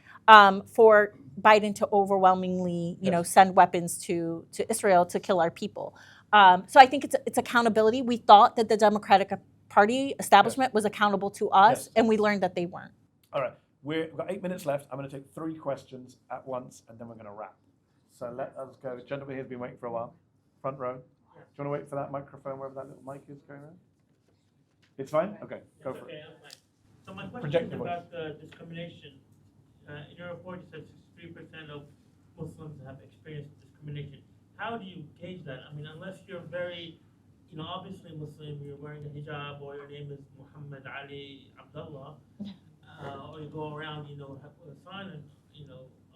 for Biden to overwhelmingly, send weapons to Israel to kill our people. So I think it's accountability. We thought that the Democratic Party establishment was accountable to us, and we learned that they weren't. All right, we've got 8 minutes left. I'm going to take 3 questions at once, and then we're going to wrap. So let us go. Gentleman here has been waiting for a while. Front row. Do you want to wait for that microphone, wherever that little mic is going around? It's fine? Okay, go for it. So my question Project is your about discrimination. In your report, you said 63% of Muslims have experienced discrimination. How do you gauge that? I mean, unless you're very, obviously Muslim, you're wearing a hijab, or your name is Muhammad Ali Abdullah, or you go around, with a sign and,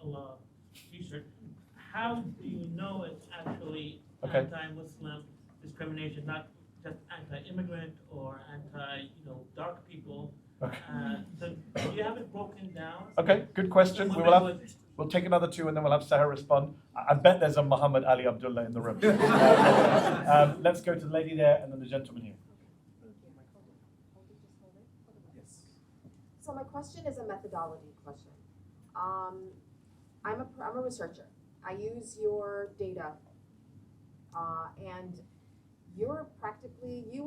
Allah t-shirt. How do you know it's actually anti-Muslim discrimination, not just anti-immigrant or dark people? So do you have it broken down? Okay, good question. We'll take another 2 and then we'll have Saher respond. I bet there's a Muhammad Ali Abdullah in the room. Let's go to the lady there and then the gentleman here. So my question is a methodology question. I'm a researcher. I use your data, and you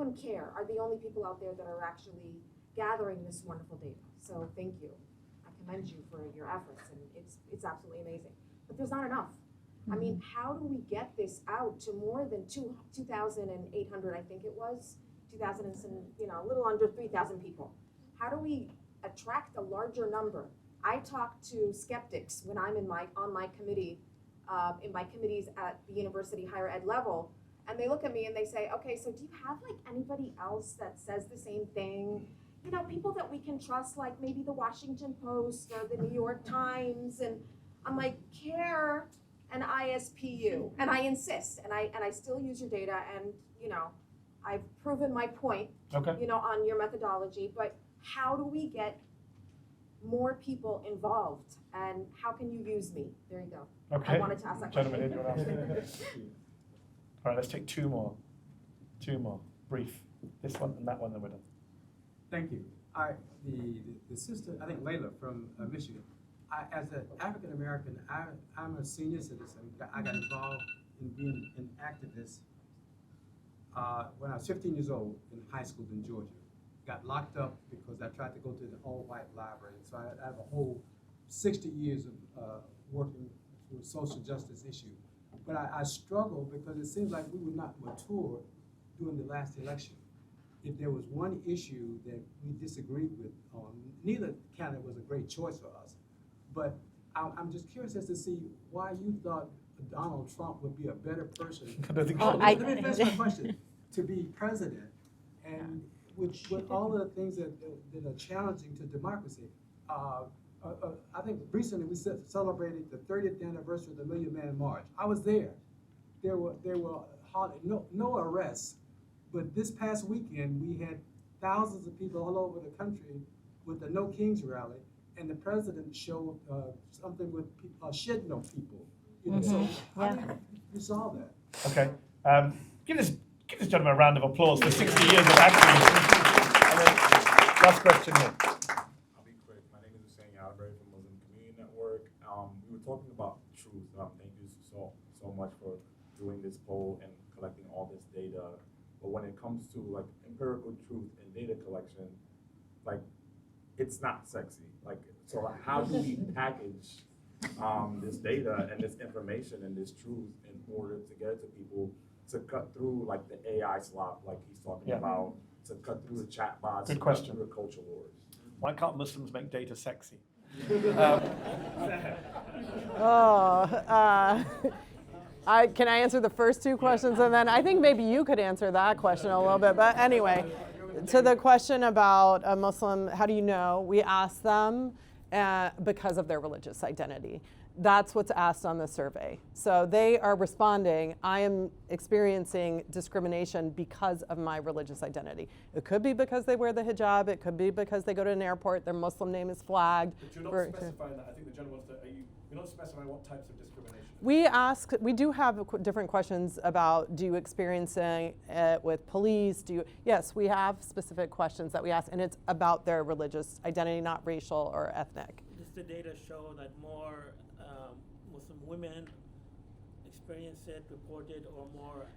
and CARE are the only people out there that are actually gathering this wonderful data. So thank you. I commend you for your efforts, and it's absolutely amazing. But there's not enough. I mean, how do we get this out to more than 2,800, I think it was, 2,000 and some, a little under 3,000 people? How do we attract a larger number? I talk to skeptics when I'm on my committee, in my committees at the university higher ed level, and they look at me and they say, okay, so do you have like anybody else that says the same thing? People that we can trust, like maybe the Washington Post or the New York Times. And I'm like, CARE and ISPU, and I insist, and I still use your data, and I've proven my point, on your methodology. But how do we get more people involved, and how can you use me? There you go. Okay. I wanted to ask that question. Gentleman, all right, let's take 2 more. 2 more. Brief. This one and that one, then we're done. Thank you. The sister, I think Layla from Michigan. As an African American, I'm a senior citizen. I got involved in being an activist when I was 15 years old in high school in Georgia. Got locked up because I tried to go to the all-white library. So I have a whole 60 years of working with social justice issues. But I struggle because it seems like we were not mature during the last election. If there was one issue that we disagreed with on, neither candidate was a great choice for us. But I'm just curious as to see why you thought Donald Trump would be a better person. Let me finish my question. To be president, and with all the things that are challenging to democracy. I think recently we celebrated the 30th anniversary of the Million Man March. I was there. There were hardly no arrests, but this past weekend we had thousands of people all over the country with the No Kings rally, and the president showed something with shitting on people. So how do you resolve that? Okay. Give this gentleman a round of applause for 60 years of activism. Last question here. I'll be quick. My name is Saher Selod from Muslim Community Network. We were talking about truth. Thank you so much for doing this poll and collecting all this data. But when it comes to like empirical truth and data collection, like it's not sexy. So how do we package this data and this information and this truth in order to get it to people to cut through like the AI slop, like he's talking about, to cut through the chatbots, to cut through the culture wars? Why can't Muslims make data sexy? Can I answer the first 2 questions, and then I think maybe you could answer that question a little bit. But anyway, to the question about a Muslim, how do you know? We ask them because of their religious identity. That's what's asked on the survey. So they are responding, I am experiencing discrimination because of my religious identity. It could be because they wear the hijab. It could be because they go to an airport, their Muslim name is flagged. But you're not specifying that. I think the general wants to, you're not specifying what types of discrimination. We do have different questions about, do you experience it with police? Yes, we have specific questions that we ask, and it's about their religious identity, not racial or ethnic. Does the data show that more Muslim women experienced it, reported, or more,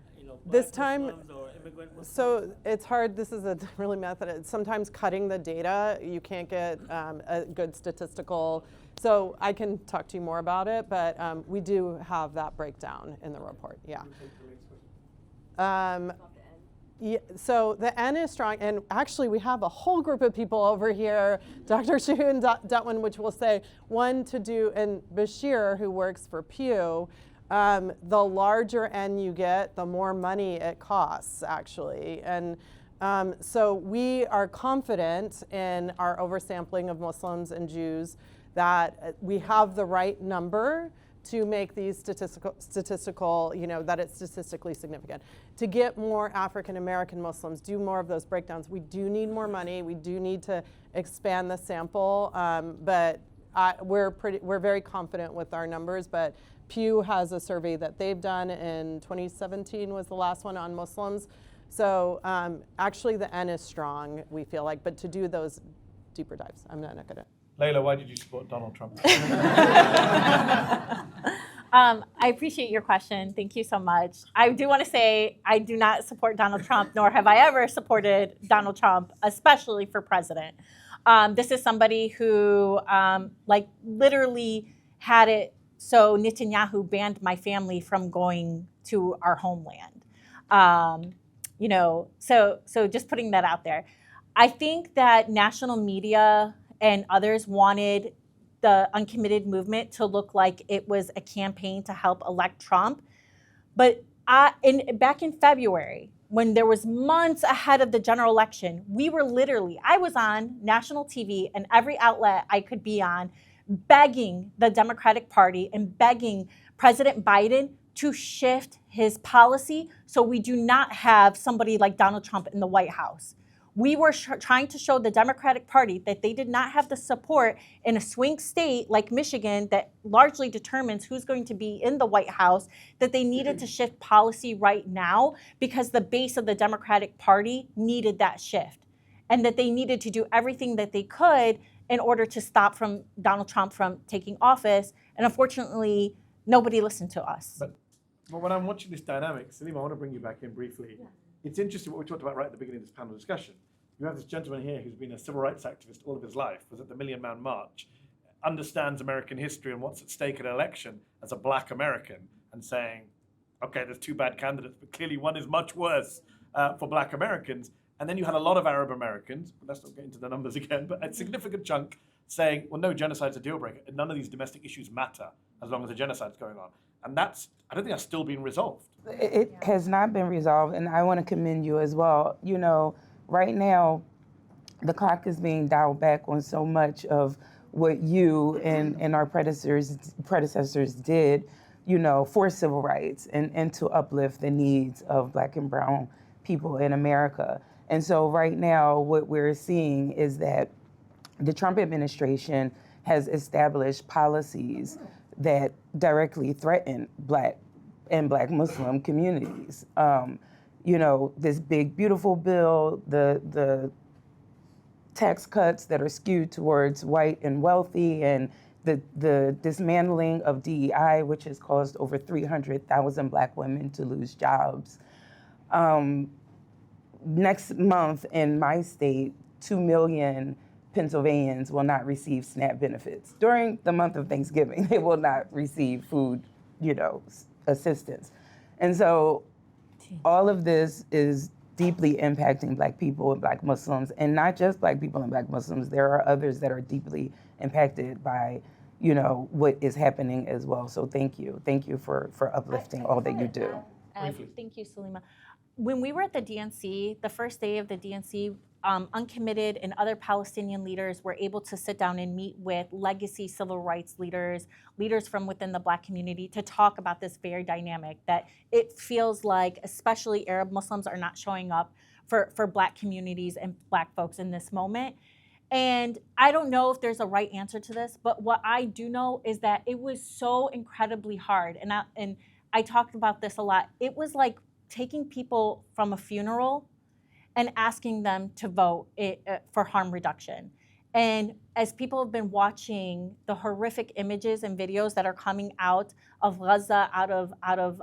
This Black time, Muslims or immigrant Muslims? so it's hard. This is a really method. Sometimes cutting the data, you can't get a good statistical. So I can talk to you more about it, but we do have that breakdown in the report. Yeah. Yeah, so the N is strong, and actually we have a whole group of people over here, Dr. Shu and Dutwin, which will say, one to do, and Bashir, who works for Pew, the larger N you get, the more money it costs, actually. And so we are confident in our oversampling of Muslims and Jews that we have the right number to make these statistical, that it's statistically significant. To get more African American Muslims, do more of those breakdowns, we do need more money. We do need to expand the sample, but we're very confident with our numbers. But Pew has a survey that they've done in 2017 was the last one on Muslims. So actually the N is strong, we feel like, but to do those deeper dives, I'm not gonna. Layla, why did you support Donald Trump? I appreciate your question. Thank you so much. I do want to say I do not support Donald Trump, nor have I ever supported Donald Trump, especially for president. This is somebody who literally had it so Netanyahu banned my family from going to our homeland. So just putting that out there. I think that national media and others wanted the uncommitted movement to look like it was a campaign to help elect Trump. But back in February, when there was months ahead of the general election, I was on national TV and every outlet I could be on, begging the Democratic Party and begging President Biden to shift his policy so we do not have somebody like Donald Trump in the White House. We were trying to show the Democratic Party that they did not have the support in a swing state like Michigan that largely determines who's going to be in the White House, that they needed to shift policy right now because the base of the Democratic Party needed that shift, and that they needed to do everything that they could in order to stop Donald Trump from taking office. And unfortunately, nobody listened to us. But when I'm watching this dynamic, Salima, I want to bring you back in briefly. Yeah. It's interesting what we talked about right at the beginning of this panel discussion. You have this gentleman here who's been a civil rights activist all of his life, was at the Million Man March, understands American history and what's at stake at an election as a black American, and saying, okay, there's two bad candidates, but clearly one is much worse for black Americans. And then you had a lot of Arab Americans, but let's not get into the numbers again, but a significant chunk saying, well, no, genocide's a deal breaker. None of these domestic issues matter as long as the genocide's going on. And I don't think that's still been resolved. It has not been resolved, and I want to commend you as well. Right now, the clock is being dialed back on so much of what you and our predecessors did, for civil rights and to uplift the needs of Black and brown people in America. And so right now, what we're seeing is that the Trump administration has established policies that directly threaten Black and Black Muslim communities. This big, beautiful bill, the tax cuts that are skewed towards white and wealthy, and the dismantling of DEI, which has caused over 300,000 Black women to lose jobs. Next month in my state, 2 million Pennsylvanians will not receive SNAP benefits. During the month of Thanksgiving, they will not receive food, assistance. And so all of this is deeply impacting Black people and Black Muslims, and not just Black people and Black Muslims. There are others that are deeply impacted by, what is happening as well. So thank you. Thank you for uplifting all that you do. Thank you, Salima. When we were at the DNC, the first day of the DNC, uncommitted and other Palestinian leaders were able to sit down and meet with legacy civil rights leaders from within the Black community to talk about this very dynamic, that it feels like especially Arab Muslims are not showing up for Black communities and Black folks in this moment. And I don't know if there's a right answer to this, but what I do know is that it was so incredibly hard. And I talked about this a lot. It was like taking people from a funeral and asking them to vote for harm reduction. And as people have been watching the horrific images and videos that are coming out of Gaza, out of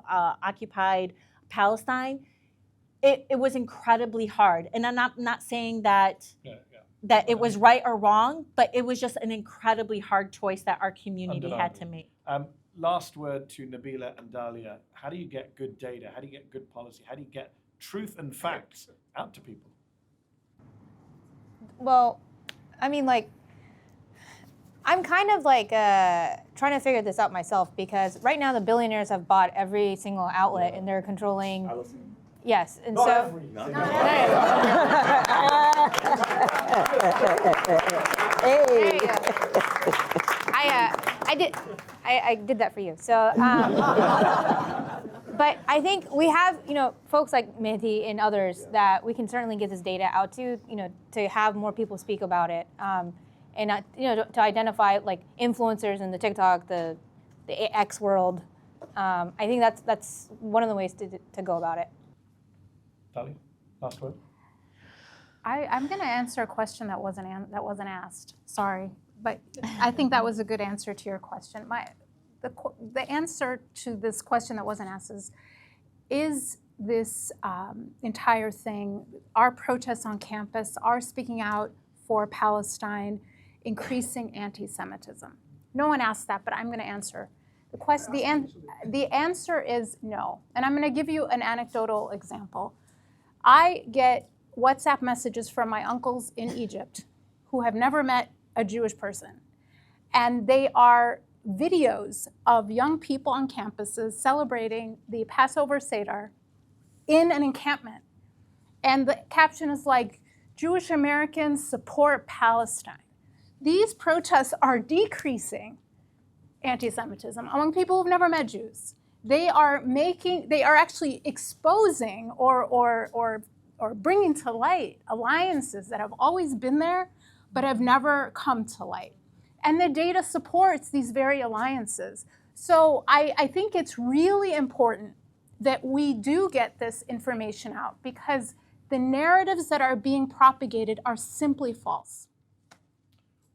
occupied Palestine, it was incredibly hard. And I'm not saying that that it was right or wrong, but it was just an incredibly hard choice that our community had to make. Last word to Nabilah and Dalia. How do you get good data? How do you get good policy? How do you get truth and facts out to people? Well, I mean, like, I'm kind of like trying to figure this out myself, because right now the billionaires have bought every single outlet and they're controlling. Yes, and Not so. every. There you go. I did that for you. So, but I think we have, folks like Mehdi and others that we can certainly get this data out to, to have more people speak about it, and to identify like influencers in the TikTok, the X world. I think that's one of the ways to go about it. Dalia, last word. I'm going to answer a question that wasn't asked. Sorry, but I think that was a good answer to your question. The answer to this question that wasn't asked is this entire thing, our protests on campus, our speaking out for Palestine, increasing anti-Semitism? No one asked that, but I'm going to answer. The answer is no, and I'm going to give you an anecdotal example. I get WhatsApp messages from my uncles in Egypt who have never met a Jewish person. And they are videos of young people on campuses celebrating the Passover Seder in an encampment. And the caption is like, Jewish Americans support Palestine. These protests are decreasing anti-Semitism among people who've never met Jews. They are actually exposing or bringing to light alliances that have always been there, but have never come to light. And the data supports these very alliances. So I think it's really important that we do get this information out, because the narratives that are being propagated are simply false.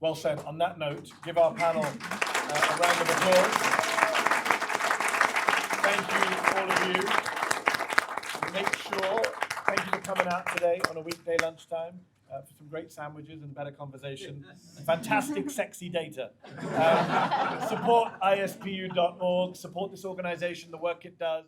Well said. On that note, give our panel a round of applause. Thank you, all of you. Thank you for coming out today on a weekday lunchtime for some great sandwiches and better conversation and fantastic, sexy data. Support ISPU.org, support this organization, the work it does.